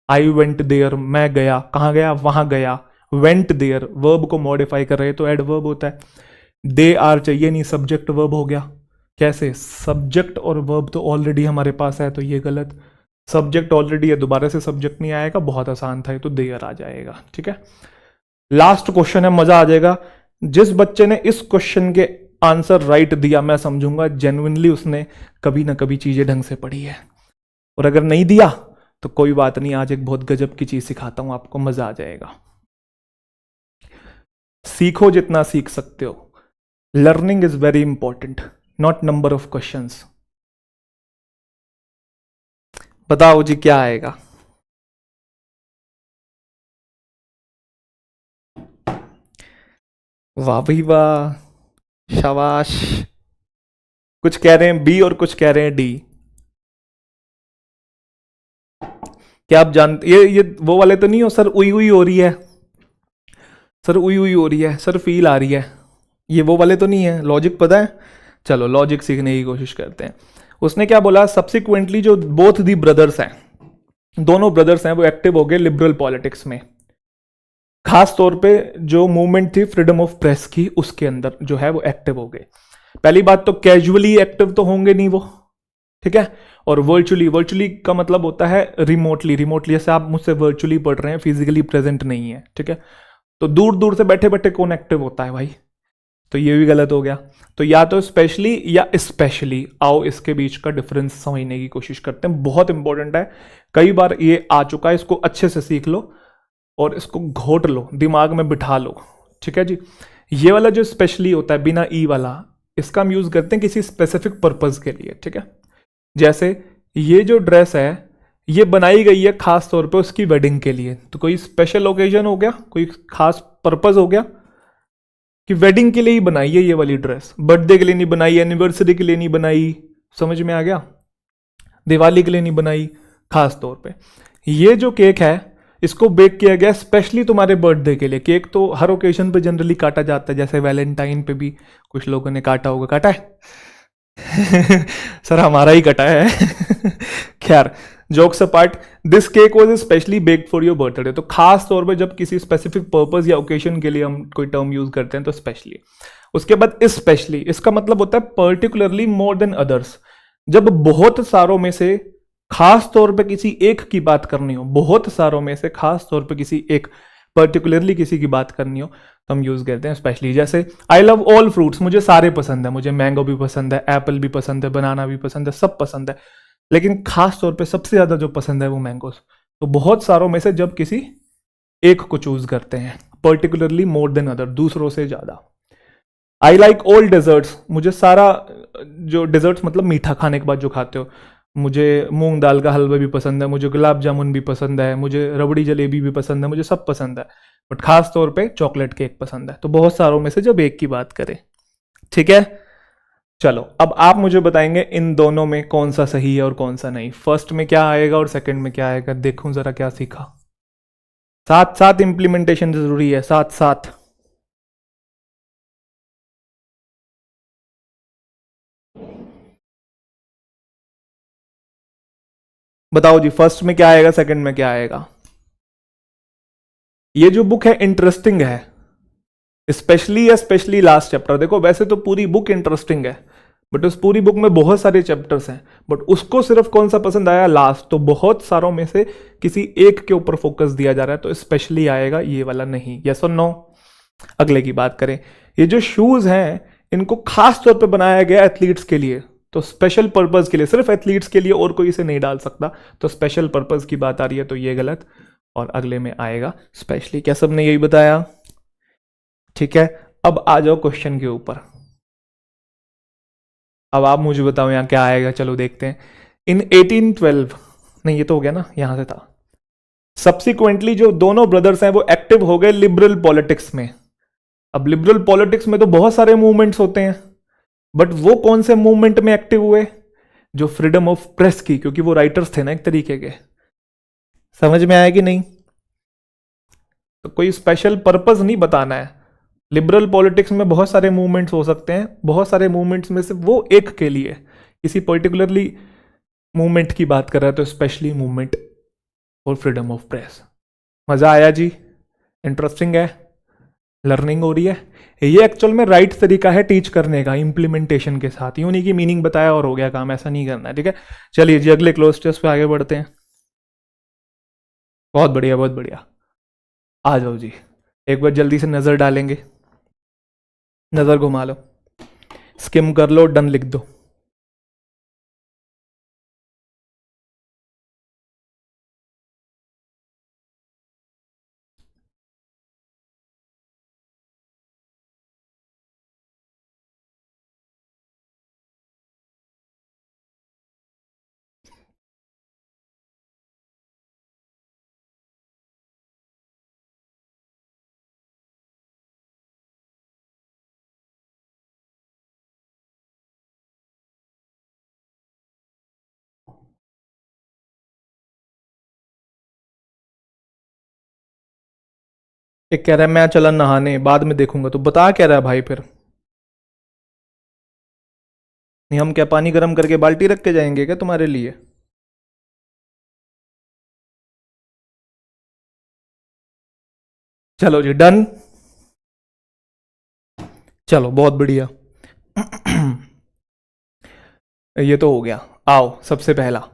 आई वेंट देयर, मैं गया, कहाँ गया? वहां गया। वेंट देयर, वर्ब को मॉडिफाई कर रहे तो एडवर्ब होता है। दे आर चाहिए नहीं, सब्जेक्ट वर्ब हो गया। कैसे? सब्जेक्ट और वर्ब तो ऑलरेडी हमारे पास है, तो ये गलत। सब्जेक्ट ऑलरेडी है, दोबारा से सब्जेक्ट नहीं आएगा, बहुत आसान था ये तो देयर आ जाएगा। ठीक है, लास्ट क्वेश्चन है, मजा आ जाएगा। जिस बच्चे ने इस क्वेश्चन के आंसर राइट दिया, मैं समझूंगा जेन्युइनली उसने कभी ना कभी चीजें ढंग से पढ़ी है, और अगर नहीं दिया तो कोई बात नहीं, आज एक बहुत गजब की चीज सिखाता हूं आपको, मजा आ जाएगा। सीखो जितना सीख सकते हो, learning is very important, not number of questions. बताओ जी क्या आएगा? वाह भाई वाह, शाबाश। कुछ कह रहे हैं बी और कुछ कह रहे हैं डी। क्या आप जानते, ये वो वाले तो नहीं हो सर, उई उई हो रही है सर, उई उई हो रही है सर, फील आ रही है, ये वो वाले तो नहीं है? लॉजिक पता है? चलो लॉजिक सीखने की कोशिश करते हैं। उसने क्या बोला, सब्सिक्वेंटली जो बोथ दी ब्रदर्स हैं, दोनों ब्रदर्स हैं वो एक्टिव हो गए लिबरल पॉलिटिक्स में, खास तौर पे जो मूवमेंट थी फ्रीडम ऑफ प्रेस की, उसके अंदर जो है वो एक्टिव हो गए। पहली बात तो कैजुअली एक्टिव तो होंगे नहीं वो, ठीक है, और वर्चुअली, वर्चुअली का मतलब होता है रिमोटली, रिमोटली जैसे आप मुझसे वर्चुअली पढ़ रहे हैं, फिजिकली प्रेजेंट नहीं है, ठीक है, तो दूर दूर से बैठे बैठे कौन एक्टिव होता है भाई, तो ये भी गलत हो गया। तो या तो स्पेशली या स्पेशली, आओ इसके बीच का डिफरेंस समझने की कोशिश करते हैं, बहुत इंपॉर्टेंट है, कई बार ये आ चुका है, इसको अच्छे से सीख लो और इसको घोट लो, दिमाग में बिठा लो। ठीक है जी, ये वाला जो स्पेशली होता है बिना ई वाला, इसका हम यूज करते हैं किसी स्पेसिफिक पर्पज के लिए। ठीक है, जैसे ये जो ड्रेस है ये बनाई गई है खास तौर पे उसकी वेडिंग के लिए, तो कोई स्पेशल ओकेजन हो गया, कोई खास पर्पज हो गया कि वेडिंग के लिए ही बनाई है ये वाली ड्रेस, बर्थडे के लिए नहीं बनाई, एनिवर्सरी के लिए नहीं बनाई, समझ में आ गया, दिवाली के लिए नहीं बनाई, खास तौर पे। ये जो केक है इसको बेक किया गया स्पेशली तुम्हारे बर्थडे के लिए। केक तो हर ओकेजन पे जनरली काटा जाता है, जैसे वैलेंटाइन पे भी कुछ लोगों ने काटा होगा, काटा है सर हमारा ही कटा है खैर, jokes apart, this cake was specially baked for your birthday. तो खास तौर पे जब किसी स्पेसिफिक पर्पस या ओकेजन के लिए हम कोई टर्म यूज करते हैं तो स्पेशली। उसके बाद स्पेशली, इसका मतलब होता है पर्टिकुलरली मोर देन अदर्स, जब बहुत सारों में से खास तौर पे किसी एक की बात करनी हो, बहुत सारों में से खास तौर पे किसी एक, पर्टिकुलरली किसी की बात करनी हो, तो हम यूज करते हैं स्पेशली। जैसे आई लव ऑल फ्रूट्स, मुझे सारे पसंद है, मुझे मैंगो भी पसंद है, एप्पल भी पसंद है, बनाना भी पसंद है, सब पसंद है, लेकिन खास तौर पे सबसे ज्यादा जो पसंद है वो मैंगोस। तो बहुत सारों में से जब किसी एक को चूज करते हैं, पर्टिकुलरली मोर देन अदर, दूसरों से ज्यादा। आई लाइक ऑल डेजर्ट्स, मुझे सारा, जो डेजर्ट्स मतलब मीठा खाने के बाद जो खाते हो, मुझे मूंग दाल का हलवा भी पसंद है, मुझे गुलाब जामुन भी पसंद है, मुझे रबड़ी जलेबी भी पसंद है, मुझे सब पसंद है, बट खास तौर पे चॉकलेट केक पसंद है। तो बहुत सारों में से जब एक की बात करें, ठीक है। चलो अब आप मुझे बताएंगे इन दोनों में कौन सा सही है और कौन सा नहीं, फर्स्ट में क्या आएगा और सेकंड में क्या आएगा, देखूं जरा क्या सीखा। साथ साथ इंप्लीमेंटेशन जरूरी है, साथ साथ। बताओ जी, फर्स्ट में क्या आएगा, सेकंड में क्या आएगा। ये जो बुक है इंटरेस्टिंग है, स्पेशली या स्पेशली लास्ट चैप्टर। देखो वैसे तो पूरी बुक इंटरेस्टिंग है, बट उस पूरी बुक में बहुत सारे चैप्टर्स हैं, बट उसको सिर्फ कौन सा पसंद आया, लास्ट। तो बहुत सारों में से किसी एक के ऊपर फोकस दिया जा रहा है, तो स्पेशली आएगा, ये वाला नहीं। यस और नो। अगले की बात करें, ये जो शूज हैं इनको खास तौर पे बनाया गया एथलीट्स के लिए, तो स्पेशल पर्पज के लिए, सिर्फ एथलीट्स के लिए, और कोई इसे नहीं डाल सकता, तो स्पेशल पर्पज की बात आ रही है, तो ये गलत, और अगले में आएगा स्पेशली। क्या सबने यही बताया? ठीक है, अब आ जाओ क्वेश्चन के ऊपर। अब आप मुझे बताओ यहाँ क्या आएगा, चलो देखते हैं। इन 1812, नहीं ये तो हो गया ना, यहां से था। सब्सिक्वेंटली जो दोनों ब्रदर्स हैं वो एक्टिव हो गए लिबरल पॉलिटिक्स में। अब लिबरल पॉलिटिक्स में तो बहुत सारे मूवमेंट्स होते हैं, बट वो कौन से मूवमेंट में एक्टिव हुए, जो फ्रीडम ऑफ प्रेस की, क्योंकि वो राइटर्स थे ना एक तरीके के। समझ में आया कि नहीं? तो कोई स्पेशल पर्पस नहीं बताना है, लिबरल पॉलिटिक्स में बहुत सारे मूवमेंट्स हो सकते हैं, बहुत सारे मूवमेंट्स में से वो एक के लिए, किसी पर्टिकुलरली मूवमेंट की बात कर रहा है, तो specially movement for freedom of press. मजा आया जी? इंटरेस्टिंग है। लर्निंग हो रही है। ये एक्चुअल में राइट तरीका है टीच करने का, इम्प्लीमेंटेशन के साथ। यूं नहीं कि मीनिंग बताया और हो गया काम, ऐसा नहीं करना है, ठीक है। चलिए जी अगले क्लोज टेस्ट पे आगे बढ़ते हैं। बहुत बढ़िया बहुत बढ़िया, आ जाओ जी। एक बार जल्दी से नज़र डालेंगे, नज़र घुमा लो, स्किम कर लो, डन लिख दो। एक कह रहा है मैं चला नहाने, बाद में देखूंगा, तो बता क्या रहा है भाई फिर? नहीं हम क्या पानी गर्म करके बाल्टी रख के जाएंगे क्या तुम्हारे लिए? चलो जी डन। चलो बहुत बढ़िया। ये तो हो गया। आओ सबसे पहला,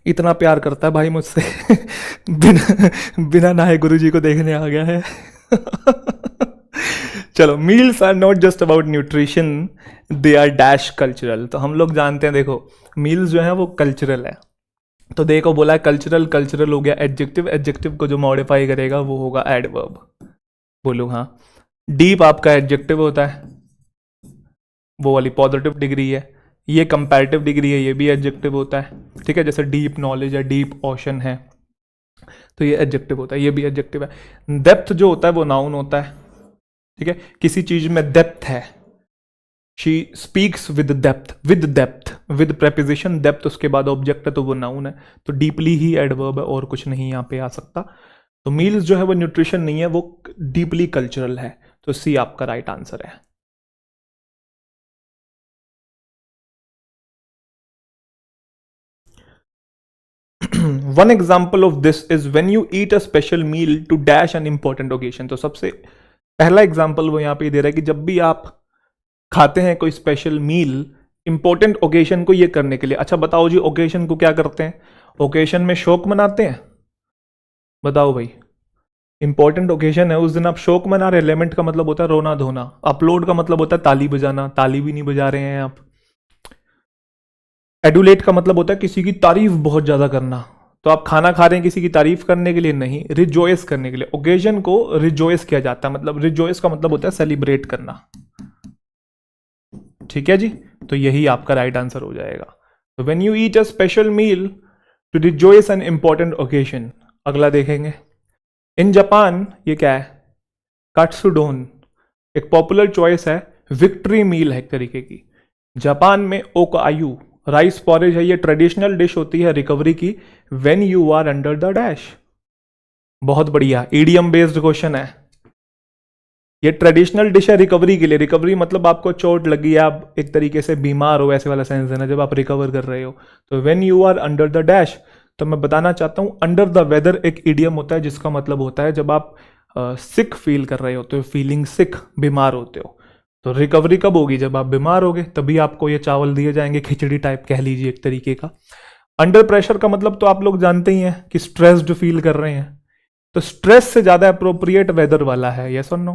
इतना प्यार करता है भाई मुझसे। बिना बिना नहाए गुरुजी को देखने आ गया है। चलो, meals are not just about nutrition, they are dash cultural. तो हम लोग जानते हैं, देखो मील्स जो है वो कल्चरल है। तो देखो बोला है कल्चरल, कल्चरल हो गया एडजेक्टिव, एडजेक्टिव को जो मॉडिफाई करेगा वो होगा एडवर्ब। बोलो हाँ। डीप आपका एडजेक्टिव होता है, वो वाली पॉजिटिव डिग्री है। ये कंपैरेटिव डिग्री है, ये भी एडजेक्टिव होता है, ठीक है। जैसे डीप नॉलेज है, डीप ओशन है, तो ये एडजेक्टिव होता है, ये भी एडजेक्टिव है। डेप्थ जो होता है वो नाउन होता है, ठीक है। किसी चीज में डेप्थ है, she speaks with depth with preposition depth, उसके बाद ऑब्जेक्ट है तो वो नाउन है। तो डीपली ही एडवर्ब है, और कुछ नहीं यहाँ पे आ सकता। तो मील्स जो है वो न्यूट्रिशन नहीं है, वो डीपली कल्चरल है। तो सी आपका राइट आंसर है। One example of this is when you eat a special meal to dash an important occasion. तो सबसे पहला एग्जाम्पल वो यहां पे दे रहा है कि जब भी आप खाते हैं कोई स्पेशल मील इंपॉर्टेंट ओकेशन को ये करने के लिए। अच्छा बताओ जी, ओकेशन को क्या करते हैं? ओकेशन में शोक मनाते हैं? बताओ भाई, इंपॉर्टेंट ओकेशन है, उस दिन आप शोक मना रहे हैं। लेमेंट का मतलब होता है रोना धोना, अपलोड का मतलब होता है ताली बजाना, ताली भी नहीं बजा रहे हैं आप। एडुलेट का मतलब होता है किसी की तारीफ बहुत ज्यादा करना। तो आप खाना खा रहे हैं किसी की तारीफ करने के लिए नहीं, रिजॉयस करने के लिए। ओकेजन को रिजॉयस किया जाता है, मतलब रिजॉयस का मतलब होता है सेलिब्रेट करना, ठीक है जी। तो यही आपका राइट आंसर हो जाएगा। तो when you eat a special meal to rejoice an important occasion. अगला देखेंगे, इन जापान ये क्या है? काट्सुडोन एक पॉपुलर चॉइस है, विक्ट्री मील है एक तरीके की। जापान में ओकायू राइस पॉरेज है, ये ट्रेडिशनल डिश होती है रिकवरी की, when you are under the dash. बहुत बढ़िया, ईडियम बेस्ड क्वेश्चन है। ये ट्रेडिशनल डिश है रिकवरी के लिए। रिकवरी मतलब आपको चोट लगी है, आप एक तरीके से बीमार हो, ऐसे वाला सेंस है ना, जब आप रिकवर कर रहे हो। तो when you are under the dash, तो मैं बताना चाहता हूं अंडर द वेदर एक ईडियम होता है जिसका मतलब होता है जब आप सिक फील कर रहे होते हो, फीलिंग सिक, बीमार होते हो। तो रिकवरी कब होगी? जब आप बीमार होगे, तभी आपको ये चावल दिए जाएंगे, खिचड़ी टाइप कह लीजिए एक तरीके का। अंडर प्रेशर का मतलब तो आप लोग जानते ही हैं कि स्ट्रेस्ड फील कर रहे हैं। तो स्ट्रेस से ज्यादा अप्रोप्रिएट वेदर वाला है, यस और नो।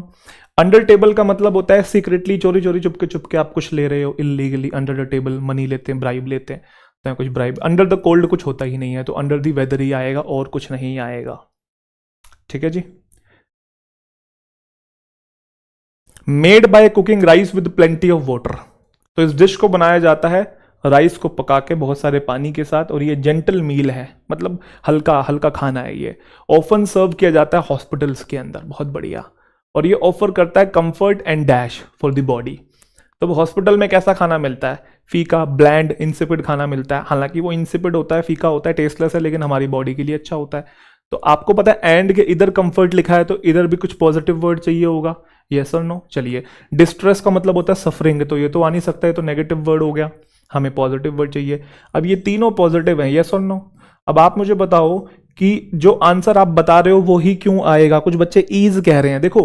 अंडर टेबल का मतलब होता है सीक्रेटली, चोरी चोरी चुपके चुपके आप कुछ ले रहे हो, illegally under the table money लेते हैं, ब्राइब लेते हैं, तो कुछ ब्राइब। अंडर द कोल्ड कुछ होता ही नहीं है, तो अंडर द वेदर ही आएगा और कुछ नहीं आएगा, ठीक है जी। Made by cooking rice with plenty of water. तो इस डिश को बनाया जाता है राइस को पका के बहुत सारे पानी के साथ, और ये जेंटल मील है, मतलब हल्का हल्का खाना है ये। ऑफन सर्व किया जाता है हॉस्पिटल्स के अंदर, बहुत बढ़िया। और ये ऑफर करता है comfort and dash for the body. तो हॉस्पिटल में कैसा खाना मिलता है? फीका, ब्लैंड, इंसिपिड खाना मिलता है। हालांकि वो इंसिपिड होता है, फीका होता है, टेस्टलेस है, लेकिन हमारी बॉडी के लिए अच्छा होता है। तो आपको पता है एंड के इधर कंफर्ट लिखा है तो इधर भी कुछ पॉजिटिव वर्ड चाहिए होगा, यस और नो। चलिए, डिस्ट्रेस का मतलब होता है सफरिंग, तो ये तो आ नहीं सकता है, तो नेगेटिव वर्ड हो गया, हमें पॉजिटिव वर्ड चाहिए। अब ये तीनों पॉजिटिव हैं, यस और नो। अब आप मुझे बताओ कि जो आंसर आप बता रहे हो वो ही क्यों आएगा। कुछ बच्चे ईज कह रहे हैं, देखो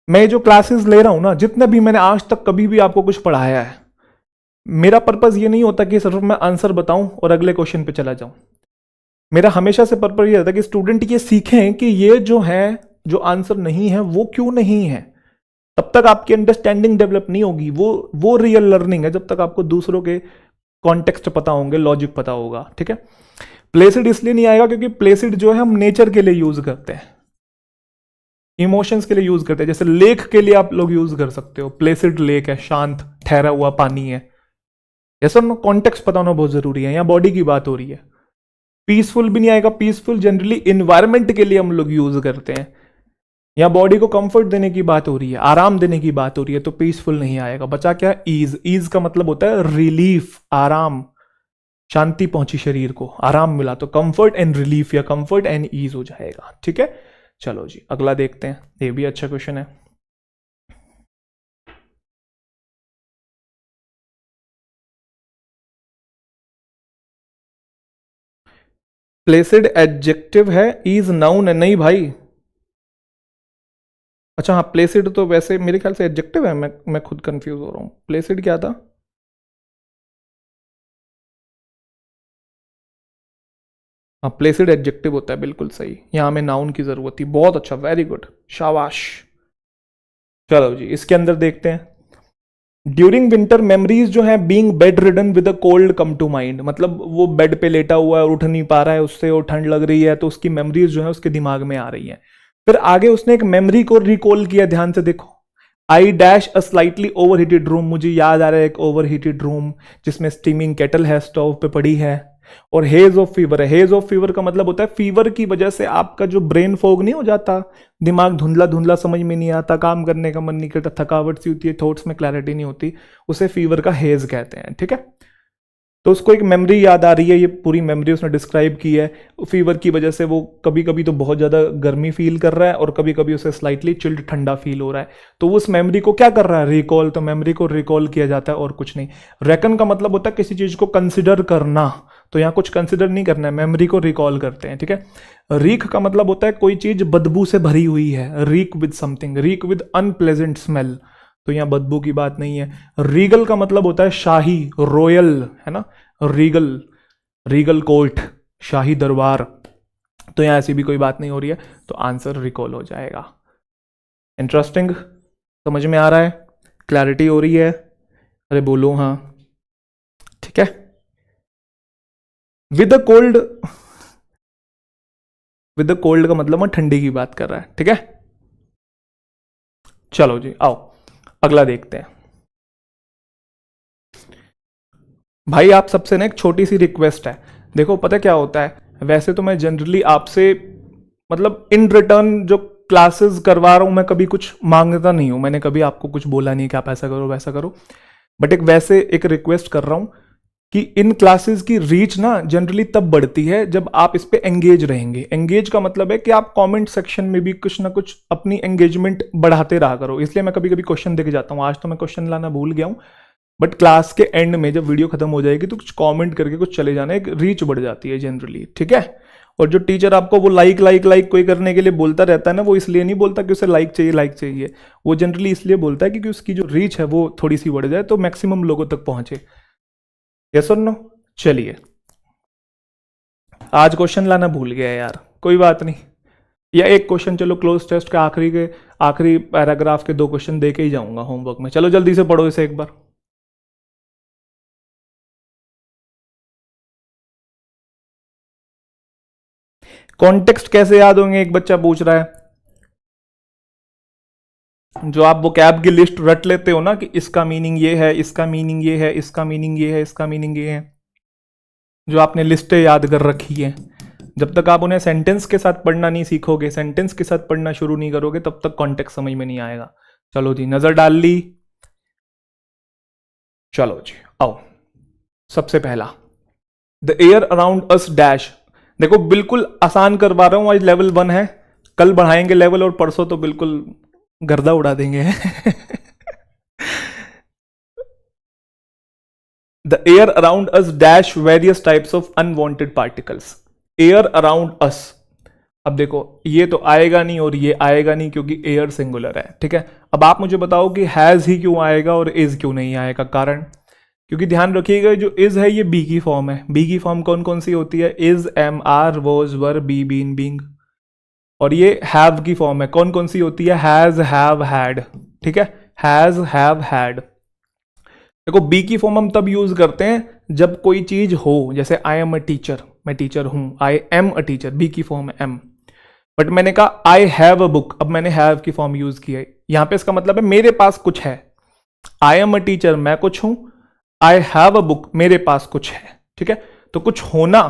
मैं जो क्लासेस ले रहा हूं ना, जितने भी मैंने आज तक कभी भी आपको कुछ पढ़ाया है, मेरा पर्पज ये नहीं होता कि सिर्फ मैं आंसर बताऊं और अगले क्वेश्चन पे चला जाऊं। मेरा हमेशा से पर्पज ये रहता है कि स्टूडेंट ये सीखें कि ये जो है, जो आंसर नहीं है वो क्यों नहीं है। तब तक आपकी अंडरस्टैंडिंग डेवलप नहीं होगी, वो रियल लर्निंग है जब तक आपको दूसरों के कॉन्टेक्स्ट पता होंगे, लॉजिक पता होगा, ठीक है। प्लेसिड इसलिए नहीं आएगा क्योंकि प्लेसिड जो है हम नेचर के लिए यूज करते हैं, इमोशंस के लिए यूज करते हैं। जैसे लेक के लिए आप लोग यूज कर सकते हो, प्लेसिड लेक है, शांत ठहरा हुआ पानी है, ऐसा ना कॉन्टेक्स्ट पता होना बहुत जरूरी है। यहाँ बॉडी की बात हो रही है। पीसफुल भी नहीं आएगा, पीसफुल जनरली इन्वायरमेंट के लिए हम लोग यूज करते हैं। यहाँ बॉडी को कंफर्ट देने की बात हो रही है, आराम देने की बात हो रही है, तो पीसफुल नहीं आएगा। बचा क्या, ईज। ईज का मतलब होता है रिलीफ, आराम, शांति पहुंची शरीर को, आराम मिला, तो कंफर्ट एंड रिलीफ या कंफर्ट एंड ईज हो जाएगा, ठीक है। चलो जी अगला देखते हैं, ये भी अच्छा क्वेश्चन है। प्लेसिड एडजेक्टिव है, ईज नाउन है, नहीं भाई। अच्छा हाँ, प्लेसिड तो वैसे मेरे ख्याल से एडजेक्टिव है, मैं खुद कंफ्यूज हो रहा हूं। प्लेसिड क्या था? हाँ, प्लेसिड एडजेक्टिव होता है, बिल्कुल सही। यहां हमें नाउन की जरूरत थी, बहुत अच्छा, वेरी गुड, शाबाश। चलो जी इसके अंदर देखते हैं। ड्यूरिंग विंटर मेमोरीज जो है, being bedridden with a cold come to mind, मतलब वो बेड पे लेटा हुआ है और उठ नहीं पा रहा है उससे, और ठंड लग रही है, तो उसकी मेमोरीज जो है उसके दिमाग में आ रही है। फिर आगे उसने एक मेमोरी को रिकॉल किया, ध्यान से देखो। I dash a slightly over heated room, मुझे याद आ रहा है एक ओवर हीटेड रूम जिसमें स्टीमिंग केटल है, स्टोव पे पड़ी है, और हेज ऑफ फीवर है। हेज ऑफ फीवर का मतलब होता है फीवर की वजह से आपका जो ब्रेन फॉग नहीं हो जाता, दिमाग धुंधला धुंधला, समझ में नहीं आता, काम करने का मन नहीं करता, थकावट सी होती है, थॉट्स में क्लैरिटी नहीं होती, उसे फीवर का हेज कहते हैं, ठीक है। तो उसको एक मेमोरी याद आ रही है, ये पूरी मेमोरी उसने डिस्क्राइब की है। फीवर की वजह से वो कभी कभी तो बहुत ज़्यादा गर्मी फील कर रहा है और कभी कभी उसे स्लाइटली चिल्ड ठंडा फील हो रहा है, तो उस मेमोरी को क्या कर रहा है, रिकॉल। तो मेमोरी को रिकॉल किया जाता है और कुछ नहीं। रेकन का मतलब होता है किसी चीज़ को कंसिडर करना, तो यहाँ कुछ कंसिडर नहीं करना है, मेमोरी को रिकॉल करते हैं, ठीक है। रीक का मतलब होता है कोई चीज़ बदबू से भरी हुई है, rig with something, rig with unpleasant smell, तो यहाँ बदबू की बात नहीं है। रीगल का मतलब होता है शाही, रॉयल, है ना, रीगल, रीगल कोर्ट, शाही दरबार, तो यहाँ ऐसी भी कोई बात नहीं हो रही है, तो आंसर रिकॉल हो जाएगा। इंटरेस्टिंग, समझ में आ रहा है, क्लैरिटी हो रही है? अरे बोलो हाँ, ठीक है। With the cold, with the cold का मतलब मैं ठंडी की बात कर रहा है, ठीक है। चलो जी आओ अगला देखते हैं। भाई आप सबसे ना एक छोटी सी रिक्वेस्ट है, देखो पता क्या होता है, वैसे तो मैं जनरली आपसे मतलब इन रिटर्न जो क्लासेस करवा रहा हूं, मैं कभी कुछ मांगता नहीं हूं, मैंने कभी आपको कुछ बोला नहीं कि आप ऐसा करो वैसा करो, बट एक वैसे एक रिक्वेस्ट कर रहा हूं कि इन क्लासेस की रीच ना जनरली तब बढ़ती है जब आप इस पे एंगेज रहेंगे। एंगेज का मतलब है कि आप कमेंट सेक्शन में भी कुछ ना कुछ अपनी एंगेजमेंट बढ़ाते रहा करो। इसलिए मैं कभी कभी क्वेश्चन देके जाता हूँ, आज तो मैं क्वेश्चन लाना भूल गया हूँ, बट क्लास के एंड में जब वीडियो खत्म हो जाएगी तो कुछ कमेंट करके कुछ चले जाना, एक रीच बढ़ जाती है जनरली, ठीक है। और जो टीचर आपको वो लाइक लाइक लाइक कोई करने के लिए बोलता रहता है ना, वो इसलिए नहीं बोलता कि उसे लाइक चाहिए, वो जनरली इसलिए बोलता है क्योंकि उसकी जो रीच है वो थोड़ी सी बढ़ जाए, तो मैक्सिमम लोगों तक पहुंचे। यस और नो? चलिए, आज क्वेश्चन लाना भूल गया यार, कोई बात नहीं, या एक क्वेश्चन, चलो क्लोज टेस्ट के आखिरी पैराग्राफ के 2 क्वेश्चन दे के ही जाऊंगा होमवर्क में। चलो जल्दी से पढ़ो इसे एक बार। कॉन्टेक्स्ट कैसे याद होंगे, एक बच्चा पूछ रहा है। जो आप वो कैब की लिस्ट रट लेते हो ना कि इसका मीनिंग ये है, इसका मीनिंग ये है, इसका मीनिंग ये है, इसका मीनिंग ये है, जो आपने लिस्टें याद कर रखी है, जब तक आप उन्हें सेंटेंस के साथ पढ़ना नहीं सीखोगे, सेंटेंस के साथ पढ़ना शुरू नहीं करोगे, तब तक कॉन्टेक्स्ट समझ में नहीं आएगा। चलो जी नजर डाल ली, चलो जी आओ। सबसे पहला, the air around us dash, देखो बिल्कुल आसान करवा रहा हूं, आज लेवल 1 है, कल बढ़ाएंगे लेवल और परसों तो बिल्कुल गर्दा उड़ा देंगे। The air around us dash various types of unwanted particles. Air around us, अब देखो ये तो आएगा नहीं और ये आएगा नहीं क्योंकि एयर सिंगुलर है, ठीक है। अब आप मुझे बताओ कि हैज ही क्यों आएगा और इज क्यों नहीं आएगा? कारण, क्योंकि ध्यान रखिएगा जो इज है ये बी की फॉर्म है। बी की फॉर्म कौन कौन सी होती है? Is, am, are, was, were, be, been, being. और ये हैव की फॉर्म है, कौन कौन सी होती है? हैज, हैव, हैड, ठीक है। Has, have, had. देखो बी की फॉर्म हम तब यूज करते हैं जब कोई चीज हो, जैसे आई एम अ टीचर, मैं टीचर हूं, I am a teacher, be की फॉर्म है एम। बट मैंने कहा आई हैव अ बुक, अब मैंने हैव की फॉर्म यूज की है, यहां पे इसका मतलब है मेरे पास कुछ है। आई एम अ टीचर, मैं कुछ हूं, आई हैव अ बुक, मेरे पास कुछ है, ठीक है। तो कुछ होना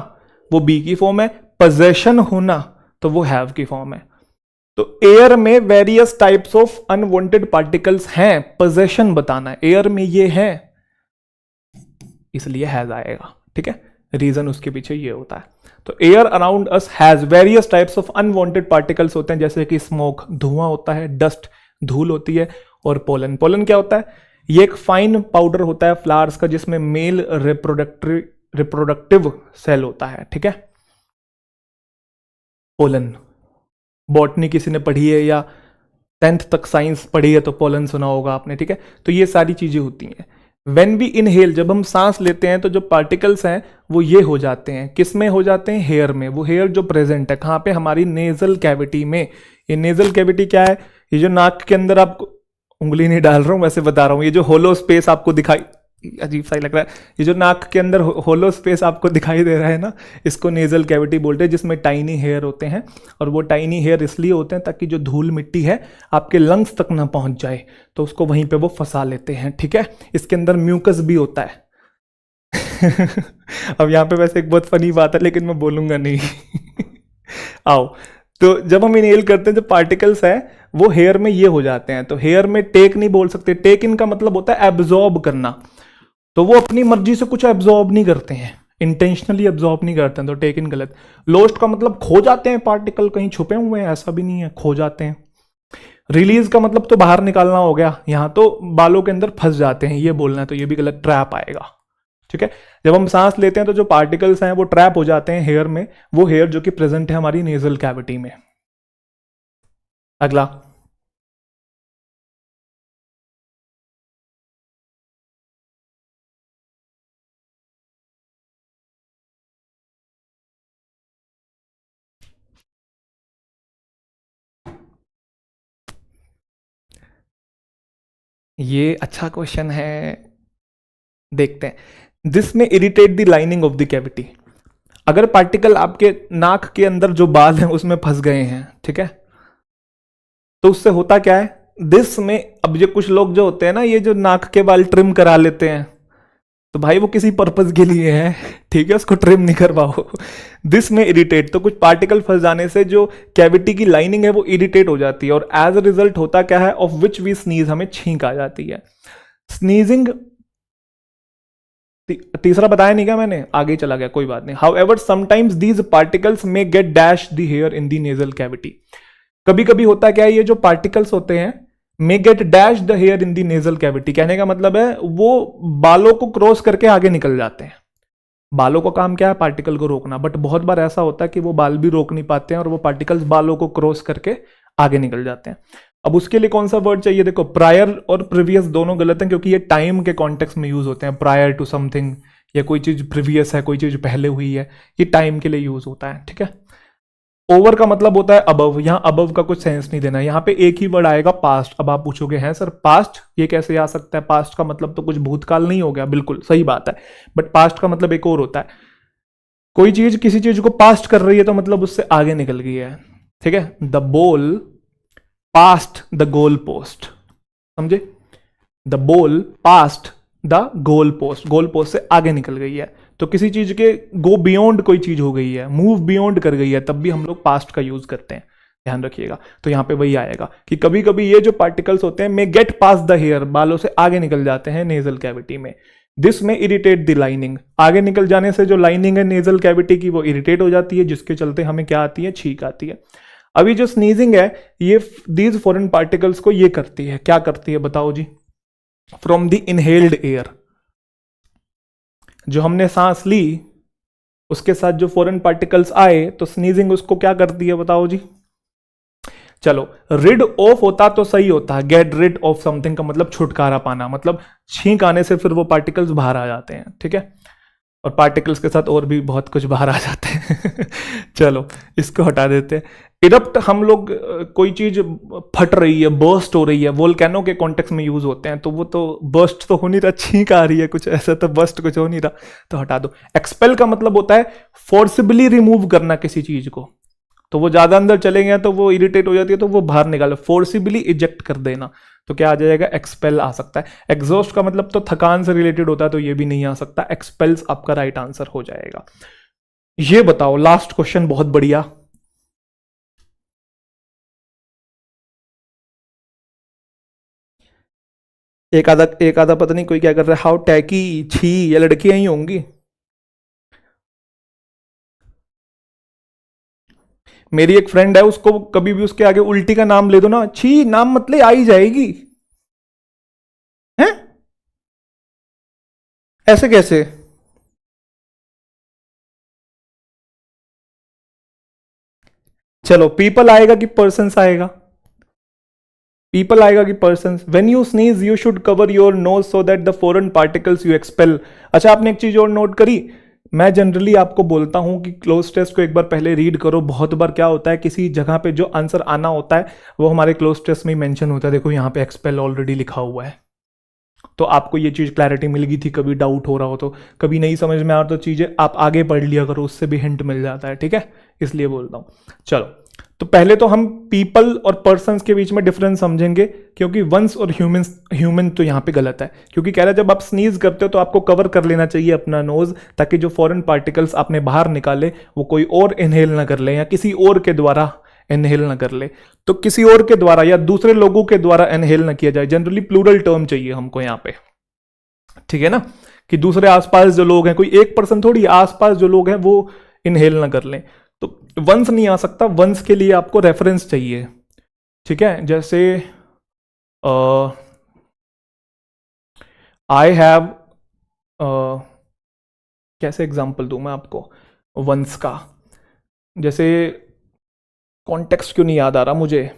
वो बी की फॉर्म है, पोजेशन होना तो वो हैव की फॉर्म है। तो एयर में various types of unwanted particles हैं, पोजेशन बताना है, एयर में ये है इसलिए हैज आएगा, ठीक है। रीजन उसके पीछे ये होता है। तो air around us has various types of unwanted particles होते हैं, जैसे कि स्मोक, धुआं होता है, डस्ट, धूल होती है, और पोलन। पोलन क्या होता है? ये एक फाइन पाउडर होता है फ्लावर्स का जिसमें मेल रिप्रोडक्टिव सेल होता है, ठीक है। पोलन, बॉटनी किसी ने पढ़ी है या 10th तक साइंस पढ़ी है तो पोलन सुना होगा आपने, ठीक है। तो ये सारी चीजें होती हैं। वेन वी इनहेल, जब हम सांस लेते हैं तो जो पार्टिकल्स हैं वो ये हो जाते हैं, किस में हो जाते हैं? हेयर में। वो हेयर जो प्रेजेंट है कहाँ पे? हमारी नेजल कैविटी में। ये नेजल कैविटी क्या है? ये जो नाक के अंदर, आपको उंगली नहीं डाल रहा हूं, वैसे बता रहा हूं, ये जो होलो स्पेस आपको दिखाई, अजीब सा ही लग रहा है, ये जो नाक के अंदर होलो स्पेस आपको दिखाई दे रहा है ना, इसको नेजल कैविटी बोलते हैं, जिसमें टाइनी हेयर होते हैं। और वो टाइनी हेयर इसलिए होते हैं ताकि जो धूल मिट्टी है आपके लंग्स तक ना पहुंच जाए, तो उसको वहीं पे वो फंसा लेते हैं, ठीक है। इसके अंदर म्यूकस भी होता है। अब यहाँ पे वैसे एक बहुत फनी बात है लेकिन मैं बोलूंगा नहीं। आओ, तो जब हम इनहेल करते हैं जो पार्टिकल्स है वो हेयर में ये हो जाते हैं। तो हेयर में टेक नहीं बोल सकते, टेक इनका मतलब होता है एब्जॉर्ब करना। तो वो अपनी मर्जी से कुछ एब्जॉर्ब नहीं करते हैं, इंटेंशनली एब्जॉर्ब नहीं करते हैं, तो टेक इन गलत। लोस्ट का मतलब खो जाते हैं पार्टिकल, कहीं छुपे हुए हैं, ऐसा भी नहीं है, खो जाते हैं। रिलीज का मतलब तो बाहर निकालना हो गया, यहां तो बालों के अंदर फंस जाते हैं ये बोलना है, तो ये भी गलत, ट्रैप आएगा, ठीक है। जब हम सांस लेते हैं तो जो पार्टिकल्स हैं वो ट्रैप हो जाते हैं हेयर में, वो हेयर जो कि प्रेजेंट है हमारी नेजल कैविटी में। अगला, ये अच्छा क्वेश्चन है, देखते हैं। This may irritate the lining of the cavity. अगर पार्टिकल आपके नाक के अंदर जो बाल हैं उसमें फंस गए हैं, ठीक है, तो उससे होता क्या है? दिस में, अब ये कुछ लोग जो होते हैं ना, ये जो नाक के बाल ट्रिम करा लेते हैं, तो भाई वो किसी पर्पज के लिए है, ठीक है, उसको ट्रिम नहीं करवाओ। दिस में इरिटेट, तो कुछ पार्टिकल फंस जाने से जो कैविटी की लाइनिंग है वो इरिटेट हो जाती है, और एज अ रिजल्ट होता क्या है? ऑफ विच वी स्नीज, हमें छींक आ जाती है। स्नीजिंग, तीसरा बताया नहीं क्या मैंने? आगे ही चला गया, कोई बात नहीं। However sometimes these particles में get dash the hair in the nasal cavity. कभी कभी होता क्या है, ये जो पार्टिकल्स होते हैं may gate dash the hair in the nasal cavity, कहने का मतलब है वो बालों को क्रॉस करके आगे निकल जाते हैं। बालों का काम क्या है? पार्टिकल को रोकना। बट बहुत बार ऐसा होता है कि वो बाल भी रोक नहीं पाते हैं और वो पार्टिकल्स बालों को क्रॉस करके आगे निकल जाते हैं। अब उसके लिए कौन सा वर्ड चाहिए? देखो, प्रायर और प्रीवियस दोनों गलत हैं क्योंकि ये टाइम के कॉन्टेक्स्ट में यूज होते हैं। प्रायर टू समथिंग, या कोई चीज प्रीवियस है, कोई चीज पहले हुई है, ये टाइम के लिए यूज होता है, ठीक है। ओवर का मतलब होता है अबव, यहां अबव का कुछ सेंस नहीं देना, यहां पे एक ही वर्ड आएगा पास्ट। अब आप पूछोगे हैं सर पास्ट ये कैसे आ सकता है? पास्ट का मतलब तो कुछ भूतकाल नहीं हो गया, बिल्कुल सही बात है, बट पास्ट का मतलब एक और होता है। कोई चीज किसी चीज को पास्ट कर रही है तो मतलब उससे आगे निकल गई है, ठीक है। The ball past the goal post, समझे? The ball past the goal post, goal post से आगे निकल गई है। तो किसी चीज के गो बियॉन्ड कोई चीज हो गई है, मूव बियॉन्ड कर गई है, तब भी हम लोग पास्ट का यूज करते हैं, ध्यान रखिएगा। तो यहां पे वही आएगा कि कभी कभी ये जो पार्टिकल्स होते हैं may get past the hair, बालों से आगे निकल जाते हैं नेजल कैविटी में। This may irritate the lining, आगे निकल जाने से जो लाइनिंग है नेजल कैविटी की वो इरिटेट हो जाती है, जिसके चलते हमें क्या आती है, छींक आती है। अभी जो स्नीजिंग है ये दीज फॉरेन पार्टिकल्स को ये करती है, क्या करती है बताओ जी, फ्रॉम द इनहेल्ड एयर, जो हमने सांस ली उसके साथ जो फॉरेन पार्टिकल्स आए तो स्नीजिंग उसको क्या करती है बताओ जी। चलो रिड ऑफ होता तो सही होता, गेट रिड ऑफ समथिंग का मतलब छुटकारा पाना, मतलब छींक आने से फिर वो पार्टिकल्स बाहर आ जाते हैं, ठीक है, और पार्टिकल्स के साथ और भी बहुत कुछ बाहर आ जाते हैं चलो इसको हटा देते हैं। इरप्ट हम लोग कोई चीज फट रही है, बर्स्ट हो रही है, वोल्केनो के कॉन्टेक्स्ट में यूज होते हैं, तो वो तो बर्स्ट तो हो नहीं रहा, छींक आ रही है कुछ ऐसा, तो बर्स्ट कुछ हो नहीं रहा, तो हटा दो। एक्सपेल का मतलब होता है फोर्सिबली रिमूव करना किसी चीज को, तो वो ज्यादा अंदर चले गए तो वो इरिटेट हो जाती है तो वो बाहर निकालो, फोर्सिबली इजेक्ट कर देना, तो क्या आ जाएगा, एक्सपेल आ सकता है। एग्जॉस्ट का मतलब तो थकान से रिलेटेड होता है तो ये भी नहीं आ सकता, एक्सपेल्स आपका राइट आंसर हो जाएगा। ये बताओ लास्ट क्वेश्चन, बहुत बढ़िया, एक आधा पता नहीं कोई क्या कर रहा है, हाउ टैकी, छी, ये लड़कियां ही होंगी। मेरी एक फ्रेंड है, उसको कभी भी उसके आगे उल्टी का नाम ले दो ना, छी नाम मतलब आ ही जाएगी, है ऐसे कैसे। चलो पीपल आएगा कि पर्सन्स आएगा, पीपल आएगा कि person. When you sneeze you should cover your nose so that the foreign particles you expel. अच्छा आपने एक चीज और नोट करी, मैं जनरली आपको बोलता हूं कि क्लोज टेस्ट को एक बार पहले रीड करो, बहुत बार क्या होता है किसी जगह पे जो आंसर आना होता है वो हमारे क्लोज टेस्ट में ही मेंशन होता है, देखो यहाँ पे एक्सपेल ऑलरेडी लिखा हुआ है, तो आपको ये चीज क्लैरिटी मिल गई थी, कभी डाउट हो रहा हो तो, कभी नहीं समझ में आ रहा तो चीजें आप आगे पढ़ लिया करो, उससे भी हिंट मिल जाता है, ठीक है, इसलिए बोलता हूं। चलो तो पहले तो हम पीपल और पर्सन्स के बीच में डिफरेंस समझेंगे, क्योंकि वंस और ह्यूमन तो यहाँ पे गलत है, क्योंकि कह रहा है जब आप स्नीज करते हो तो आपको कवर कर लेना चाहिए अपना नोज, ताकि जो फॉरेन पार्टिकल्स आपने बाहर निकाले वो कोई और इनहेल ना कर ले या किसी और के द्वारा इनहेल ना कर ले, तो किसी और के द्वारा या दूसरे लोगों के द्वारा इनहेल ना किया जाए, जनरली प्लूरल टर्म चाहिए हमको यहाँ पे, ठीक है ना, कि दूसरे आसपास जो लोग हैं, कोई एक पर्सन थोड़ी, आसपास जो लोग हैं वो इनहेल ना कर लें, तो वंस नहीं आ सकता, वंस के लिए आपको रेफरेंस चाहिए, ठीक है, जैसे आई हैव, कैसे एग्जांपल दूं मैं आपको वंस का, जैसे कॉन्टेक्स्ट क्यों नहीं याद आ रहा मुझे,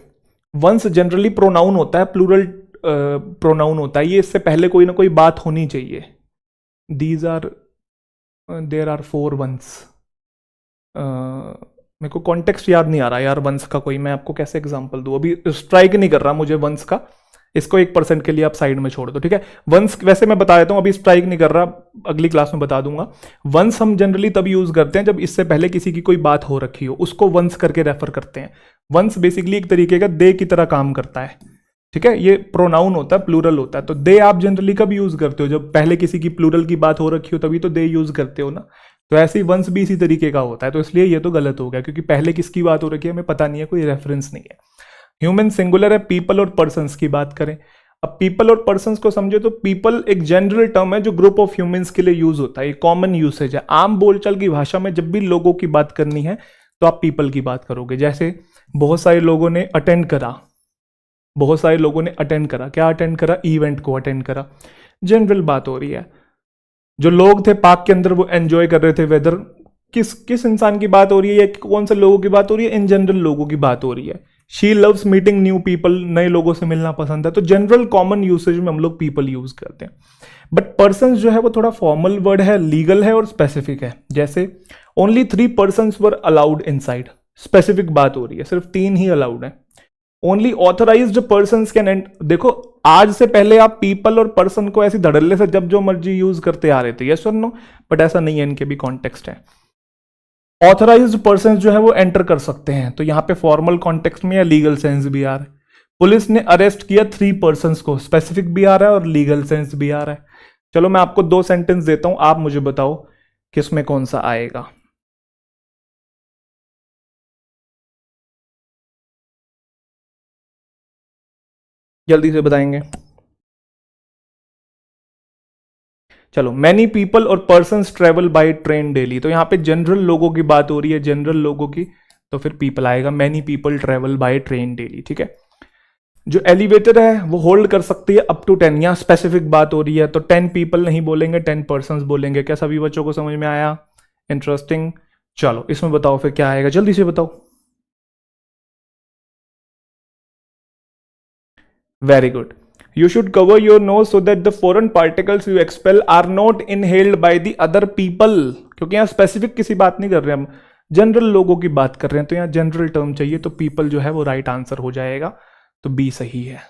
वंस जनरली प्रोनाउन होता है, प्लूरल प्रोनाउन होता है, ये इससे पहले कोई ना कोई बात होनी चाहिए, these are, there are four ones, मेरे को कॉन्टेक्स्ट याद नहीं आ रहा यार वंस का कोई, मैं आपको कैसे एग्जांपल दूं, अभी स्ट्राइक नहीं कर रहा मुझे वंस का, इसको 1% के लिए आप साइड में छोड़ दो, ठीक है। वंस वैसे मैं बता देता हूं, अभी स्ट्राइक नहीं कर रहा, अगली क्लास में बता दूंगा। वंस हम जनरली तब यूज करते हैं जब इससे पहले किसी की कोई बात हो रखी हो, उसको वंस करके रेफर करते हैं। वंस बेसिकली एक तरीके का दे की तरह काम करता है, ठीक है, ये प्रोनाउन होता है, प्लूरल होता है, तो दे आप जनरली कब यूज करते हो, जब पहले किसी की प्लूरल की बात हो रखी हो तभी तो दे यूज करते हो ना, तो ऐसे ही वंस भी इसी तरीके का होता है, तो इसलिए ये तो गलत हो गया, क्योंकि पहले किसकी बात हो रखी है हमें पता नहीं है, कोई रेफरेंस नहीं है। ह्यूमन सिंगुलर है, पीपल और पर्संस की बात करें, अब पीपल और पर्संस को समझे तो पीपल एक जनरल टर्म है जो ग्रुप ऑफ ह्यूमंस के लिए यूज होता है, ये कॉमन यूसेज है, आम बोलचाल की भाषा में जब भी लोगों की बात करनी है तो आप पीपल की बात करोगे, जैसे बहुत सारे लोगों ने अटेंड करा, बहुत सारे लोगों ने अटेंड करा, क्या अटेंड करा, इवेंट को अटेंड करा, जनरल बात हो रही है। जो लोग थे पार्क के अंदर वो एंजॉय कर रहे थे वेदर, किस किस इंसान की बात हो रही है या कौन से लोगों की बात हो रही है, इन जनरल लोगों की बात हो रही है। She loves meeting new people, नए लोगों से मिलना पसंद है, तो जनरल कॉमन यूसेज में हम लोग पीपल यूज करते हैं। बट पर्सन जो है वो थोड़ा फॉर्मल वर्ड है, लीगल है और स्पेसिफिक है, जैसे only 3 person were allowed inside, specific बात हो रही है, सिर्फ 3 ही अलाउड है। Only authorised person can enter, देखो आज से पहले आप पीपल और पर्सन को ऐसी धड़ल्ले से जब जो मर्जी यूज करते आ रहे थे, यस और नो, बट ऐसा नहीं है, इनके भी कॉन्टेक्स्ट है। ऑथराइज्ड पर्सन जो है वो एंटर कर सकते हैं, तो यहां पे फॉर्मल कॉन्टेक्स्ट में या लीगल सेंस भी आ रहा है। पुलिस ने अरेस्ट किया 3 पर्सन को, स्पेसिफिक भी आ रहा है और लीगल सेंस भी आ रहा है। चलो मैं आपको 2 सेंटेंस देता हूं, आप मुझे बताओ किसमें कौन सा आएगा। जल्दी से बताएंगे। चलो, मैनी पीपल और persons travel by train daily, तो यहाँ पे जनरल लोगों की बात हो रही है, जनरल लोगों की, तो फिर पीपल आएगा, many people travel by train daily, ठीक है। जो एलिवेटर है वो होल्ड कर सकती है अप टू 10, यहाँ स्पेसिफिक बात हो रही है, तो 10 पीपल नहीं बोलेंगे, 10 पर्सन्स बोलेंगे। क्या सभी बच्चों को समझ में आया? इंटरेस्टिंग। चलो इसमें बताओ फिर क्या आएगा, जल्दी से बताओ। Very good. You should cover your nose so that the foreign particles you expel are not inhaled by the other people, क्योंकि यहाँ स्पेसिफिक किसी बात नहीं कर रहे हम, जनरल लोगों की बात कर रहे हैं, तो यहाँ जनरल टर्म चाहिए, तो पीपल जो है वो राइट आंसर हो जाएगा, तो बी सही है।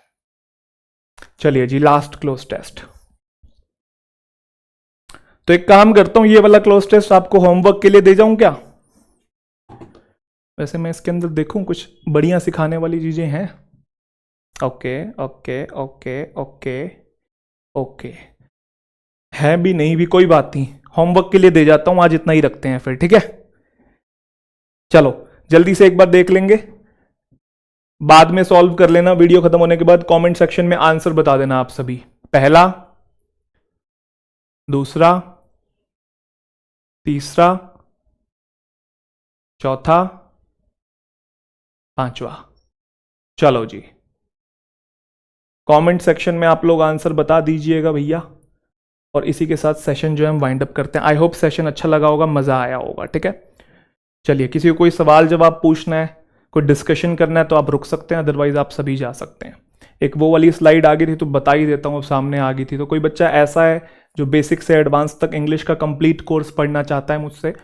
चलिए जी, लास्ट क्लोज टेस्ट। तो एक काम करता हूं, ये वाला क्लोज टेस्ट आपको होमवर्क के लिए दे जाऊं क्या? वैसे मैं इसके अंदर देखूं कुछ बढ़िया सिखाने वाली चीजें हैं। Okay okay okay okay okay, है भी नहीं भी कोई बात नहीं, होमवर्क के लिए दे जाता हूं, आज इतना ही रखते हैं फिर, ठीक है। चलो जल्दी से एक बार देख लेंगे, बाद में सॉल्व कर लेना, वीडियो खत्म होने के बाद कमेंट सेक्शन में आंसर बता देना आप सभी। पहला, दूसरा, तीसरा, चौथा, पांचवा। चलो जी, कमेंट सेक्शन में आप लोग आंसर बता दीजिएगा भैया, और इसी के साथ सेशन जो है हम वाइंड अप करते हैं। आई होप सेशन अच्छा लगा होगा, मजा आया होगा, ठीक है। चलिए, किसी को कोई सवाल जवाब पूछना है, कोई डिस्कशन करना है तो आप रुक सकते हैं, अदरवाइज आप सभी जा सकते हैं। एक वो वाली स्लाइड आ गई थी तो बता ही देता हूँ, सामने आ गई थी, तो कोई बच्चा ऐसा है जो बेसिक से एडवांस तक इंग्लिश का कंप्लीट कोर्स पढ़ना चाहता है मुझसे,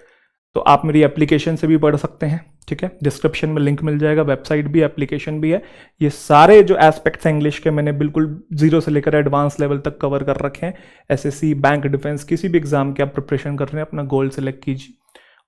तो आप मेरी एप्लीकेशन से भी पढ़ सकते हैं, ठीक है। डिस्क्रिप्शन में लिंक मिल जाएगा, वेबसाइट भी, एप्लीकेशन भी है। ये सारे जो एस्पेक्ट्स हैं इंग्लिश के मैंने बिल्कुल जीरो से लेकर एडवांस लेवल तक कवर कर रखे हैं। एसएससी, बैंक, डिफेंस, किसी भी एग्जाम की आप प्रिपरेशन कर रहे हैं, अपना गोल सेलेक्ट कीजिए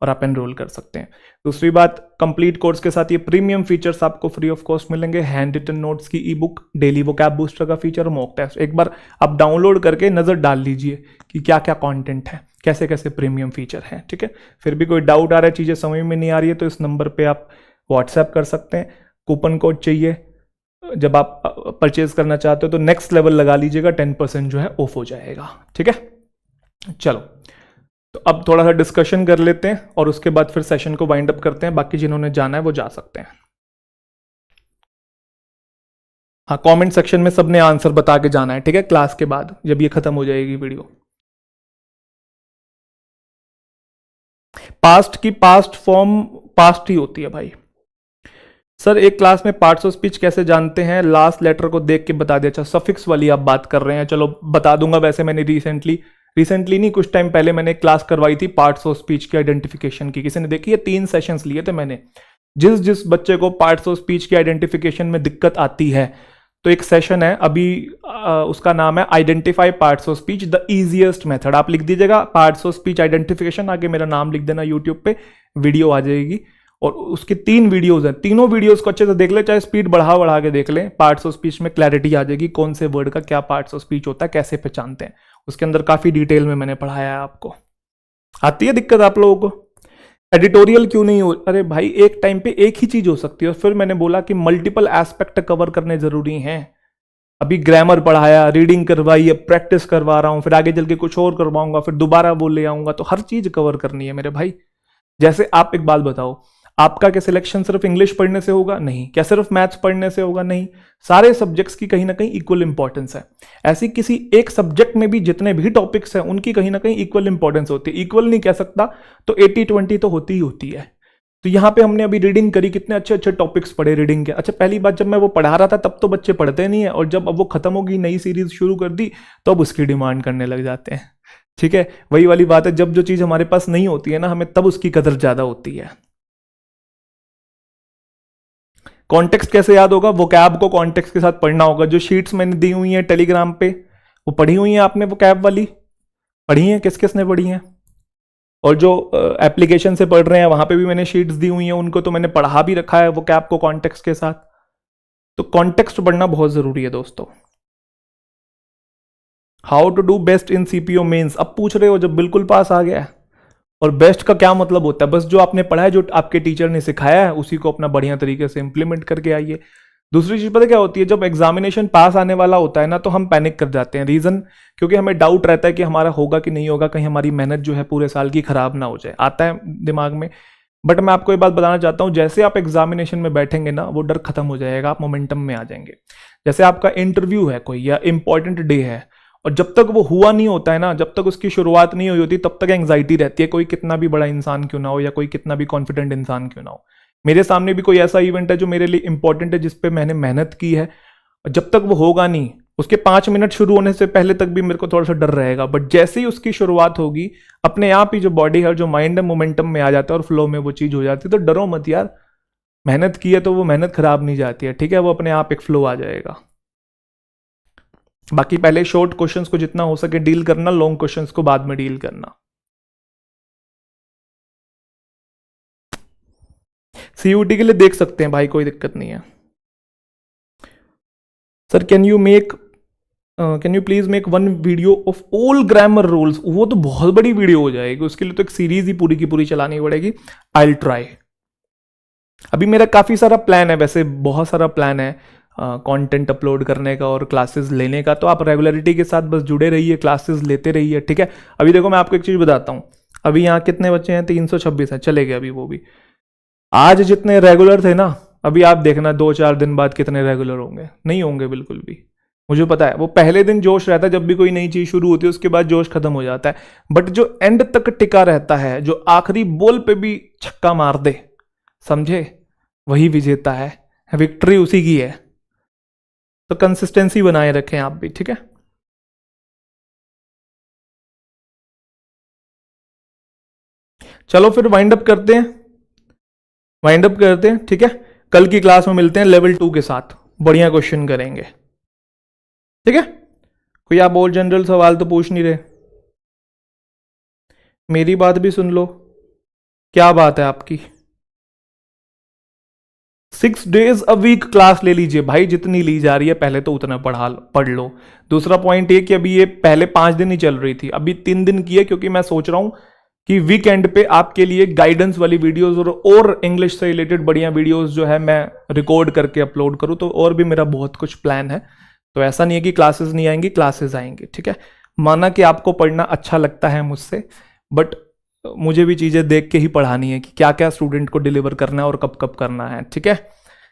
और आप एनरोल कर सकते हैं। दूसरी बात, कंप्लीट कोर्स के साथ ये प्रीमियम फीचर्स आपको फ्री ऑफ कॉस्ट मिलेंगे। हैंड रिटन नोट्स की ई बुक, डेली वोकैब बूस्टर का फीचर, मॉक टेस्ट। एक बार आप डाउनलोड करके नजर डाल लीजिए कि क्या क्या कंटेंट है, कैसे कैसे प्रीमियम फीचर है, ठीक है। फिर भी कोई डाउट आ रहा है, चीजें समझ में नहीं आ रही है, तो इस नंबर पे आप व्हाट्सएप कर सकते हैं। कूपन कोड चाहिए जब आप परचेज करना चाहते हो, तो नेक्स्ट लेवल लगा लीजिएगा, 10% जो है ऑफ हो जाएगा, ठीक है। चलो, तो अब थोड़ा सा डिस्कशन कर लेते हैं और उसके बाद फिर सेशन को वाइंड अप करते हैं। बाकी जिन्होंने जाना है वो जा सकते हैं। हाँ, कमेंट सेक्शन में सबने आंसर बता के जाना है, ठीक है, क्लास के बाद जब ये खत्म हो जाएगी वीडियो। पास्ट की पास्ट फॉर्म पास्ट ही होती है भाई। सर एक क्लास में पार्ट्स ऑफ स्पीच कैसे जानते हैं? लास्ट लेटर को देख के बता दिया। अच्छा, सफिक्स वाली आप बात कर रहे हैं, चलो बता दूंगा। वैसे मैंने रिसेंटली नहीं, कुछ टाइम पहले मैंने एक क्लास करवाई थी पार्ट्स ऑफ स्पीच की आइडेंटिफिकेशन की। किसी ने देखी है? 3 सेशंस लिए थे मैंने। जिस बच्चे को पार्ट्स ऑफ स्पीच की आइडेंटिफिकेशन में दिक्कत आती है, तो एक सेशन है अभी, उसका नाम है identify parts of speech the easiest method. आप लिख दीजिएगा पार्ट्स ऑफ स्पीच आइडेंटिफिकेशन, आगे मेरा नाम लिख देना, यूट्यूब पे वीडियो आ जाएगी। और उसके 3 वीडियोस हैं, तीनों वीडियोस को अच्छे से देख ले, चाहे स्पीड बढ़ा के देख लें। पार्ट्स ऑफ स्पीच में क्लैरिटी आ जाएगी, कौन से वर्ड का क्या पार्ट्स ऑफ स्पीच होता है, कैसे पहचानते हैं। उसके अंदर काफी डिटेल में मैंने पढ़ाया है आपको। आती है दिक्कत आप लोगों को? एडिटोरियल क्यों नहीं हो? अरे भाई, एक टाइम पे एक ही चीज हो सकती है। और फिर मैंने बोला कि मल्टीपल एस्पेक्ट कवर करने जरूरी हैं। अभी ग्रामर पढ़ाया, रीडिंग करवाई, अब प्रैक्टिस करवा रहा हूं, फिर आगे चल के कुछ और करवाऊंगा, फिर दोबारा वो ले आऊंगा, तो हर चीज कवर करनी है मेरे भाई। जैसे आप एक बात बताओ, आपका क्या सिलेक्शन सिर्फ इंग्लिश पढ़ने से होगा? नहीं। क्या सिर्फ मैथ्स पढ़ने से होगा? नहीं। सारे सब्जेक्ट्स की कहीं ना कहीं इक्वल इंपॉर्टेंस है। ऐसी किसी एक सब्जेक्ट में भी जितने भी टॉपिक्स हैं उनकी कहीं ना कहीं इक्वल इंपॉर्टेंस होती है। इक्वल नहीं कह सकता, तो 80-20 तो होती ही होती है। तो यहाँ पे हमने अभी रीडिंग करी, कितने अच्छे अच्छे टॉपिक्स पढ़े रीडिंग के। अच्छा, पहली बात, जब मैं वो पढ़ा रहा था तब तो बच्चे पढ़ते नहीं है, और जब अब वो खत्म होगी, नई सीरीज शुरू कर दी, तो अब उसकी डिमांड करने लग जाते हैं, ठीक है। वही वाली बात है, जब जो चीज हमारे पास नहीं होती है ना, हमें तब उसकी कदर ज्यादा होती है। कॉन्टेक्स्ट कैसे याद होगा? वोकैब को कॉन्टेक्स्ट के साथ पढ़ना होगा। जो शीट्स मैंने दी हुई हैं टेलीग्राम पे, वो पढ़ी हुई हैं आपने? वोकैब वाली पढ़ी हैं? किस किस ने पढ़ी हैं? और जो एप्लीकेशन से पढ़ रहे हैं वहां पे भी मैंने शीट्स दी हुई हैं, उनको तो मैंने पढ़ा भी रखा है वोकैब को कॉन्टेक्स्ट के साथ। तो कॉन्टेक्स्ट पढ़ना बहुत जरूरी है दोस्तों। How to do best in CPO mains, अब पूछ रहे हो जब बिल्कुल पास आ गया है। और बेस्ट का क्या मतलब होता है? बस जो आपने पढ़ा है, जो आपके टीचर ने सिखाया है, उसी को अपना बढ़िया तरीके से इंप्लीमेंट करके आइए। दूसरी चीज पता क्या होती है, जब एग्जामिनेशन पास आने वाला होता है ना तो हम पैनिक कर जाते हैं। रीजन क्योंकि हमें डाउट रहता है कि हमारा होगा कि नहीं होगा, कहीं हमारी मेहनत जो है पूरे साल की खराब ना हो जाए, आता है दिमाग में। बट मैं आपको ये बात बताना चाहता हूं, जैसे आप एग्जामिनेशन में बैठेंगे ना वो डर खत्म हो जाएगा, आप मोमेंटम में आ जाएंगे। जैसे आपका इंटरव्यू है कोई या इंपॉर्टेंट डे है, और जब तक वो हुआ नहीं होता है ना, जब तक उसकी शुरुआत नहीं हुई होती, तब तक एंग्जाइटी रहती है, कोई कितना भी बड़ा इंसान क्यों ना हो या कोई कितना भी कॉन्फिडेंट इंसान क्यों ना हो। मेरे सामने भी कोई ऐसा इवेंट है जो मेरे लिए इंपॉर्टेंट है, जिसपे मैंने मेहनत की है, जब तक वो होगा नहीं, उसके 5 मिनट शुरू होने से पहले तक भी मेरे को थोड़ा सा डर रहेगा। बट जैसे ही उसकी शुरुआत होगी, अपने आप ही जो बॉडी है, जो माइंड है, मोमेंटम में आ जाता है और फ्लो में वो चीज हो जाती है। तो डरो मत यार, मेहनत की है तो वो मेहनत खराब नहीं जाती है, ठीक है, वो अपने आप एक फ्लो आ जाएगा। बाकी पहले शॉर्ट क्वेश्चंस को जितना हो सके डील करना, लॉन्ग क्वेश्चंस को बाद में डील करना। सीयूटी के लिए देख सकते हैं भाई, कोई दिक्कत नहीं है। Sir can you please make one video of all grammar rules. वो तो बहुत बड़ी वीडियो हो जाएगी, उसके लिए तो एक सीरीज ही पूरी की पूरी चलानी पड़ेगी। I will try. अभी मेरा काफी सारा प्लान है, वैसे बहुत सारा प्लान है कंटेंट अपलोड करने का और क्लासेस लेने का। तो आप रेगुलरिटी के साथ बस जुड़े रहिए, क्लासेस लेते रहिए, ठीक है। अभी देखो मैं आपको एक चीज बताता हूँ, अभी यहाँ कितने बच्चे हैं, 326 है, चले गए अभी वो भी। आज जितने रेगुलर थे ना, अभी आप देखना 2-4 दिन बाद कितने रेगुलर होंगे, नहीं होंगे बिल्कुल भी। मुझे पता है, वो पहले दिन जोश रहता है जब भी कोई नई चीज शुरू होती है, उसके बाद जोश खत्म हो जाता है। बट जो एंड तक टिका रहता है, जो आखिरी बॉल पे भी छक्का मार दे, समझे, वही विजेता है, विक्ट्री उसी की है। तो कंसिस्टेंसी बनाए रखें आप भी, ठीक है। चलो फिर वाइंड अप करते हैं, ठीक है। कल की क्लास में मिलते हैं लेवल 2 के साथ, बढ़िया क्वेश्चन करेंगे, ठीक है। कोई आप और जनरल सवाल तो पूछ नहीं रहे, मेरी बात भी सुन लो। क्या बात है आपकी? 6 days अ वीक क्लास ले लीजिए भाई, जितनी ली जा रही है पहले तो उतना पढ़ लो। दूसरा पॉइंट ये कि अभी ये पहले 5 दिन ही चल रही थी, अभी 3 दिन की है, क्योंकि मैं सोच रहा हूं कि वीकेंड पे आपके लिए गाइडेंस वाली वीडियोस और इंग्लिश से रिलेटेड बढ़िया वीडियोस जो है मैं रिकॉर्ड करके अपलोड करूं। तो और भी मेरा बहुत कुछ प्लान है। तो ऐसा नहीं है कि क्लासेस नहीं आएंगी, क्लासेस आएंगी, ठीक है। माना कि आपको पढ़ना अच्छा लगता है मुझसे, बट मुझे भी चीजें देख के ही पढ़ानी है कि क्या क्या स्टूडेंट को डिलीवर करना है और कब कब करना है, ठीक है।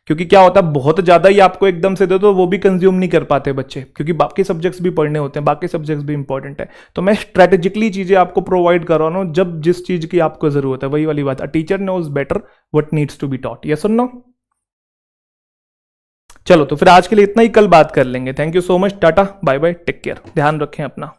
क्योंकि क्या होता है, बहुत ज्यादा ही आपको एकदम से दे दो, वो भी कंज्यूम नहीं कर पाते बच्चे, क्योंकि बाकी सब्जेक्ट्स भी पढ़ने होते हैं, बाकी सब्जेक्ट्स भी इंपॉर्टेंट है। तो मैं स्ट्रेटेजिकली चीजें आपको प्रोवाइड कर रहा हूं, जब जिस चीज की आपको जरूरत है, वही वाली बात, a teacher knows better what needs to be taught, yes और नो। चलो तो फिर आज के लिए इतना ही, कल बात कर लेंगे। Thank you so much, tata bye bye, take care, ध्यान रखें अपना।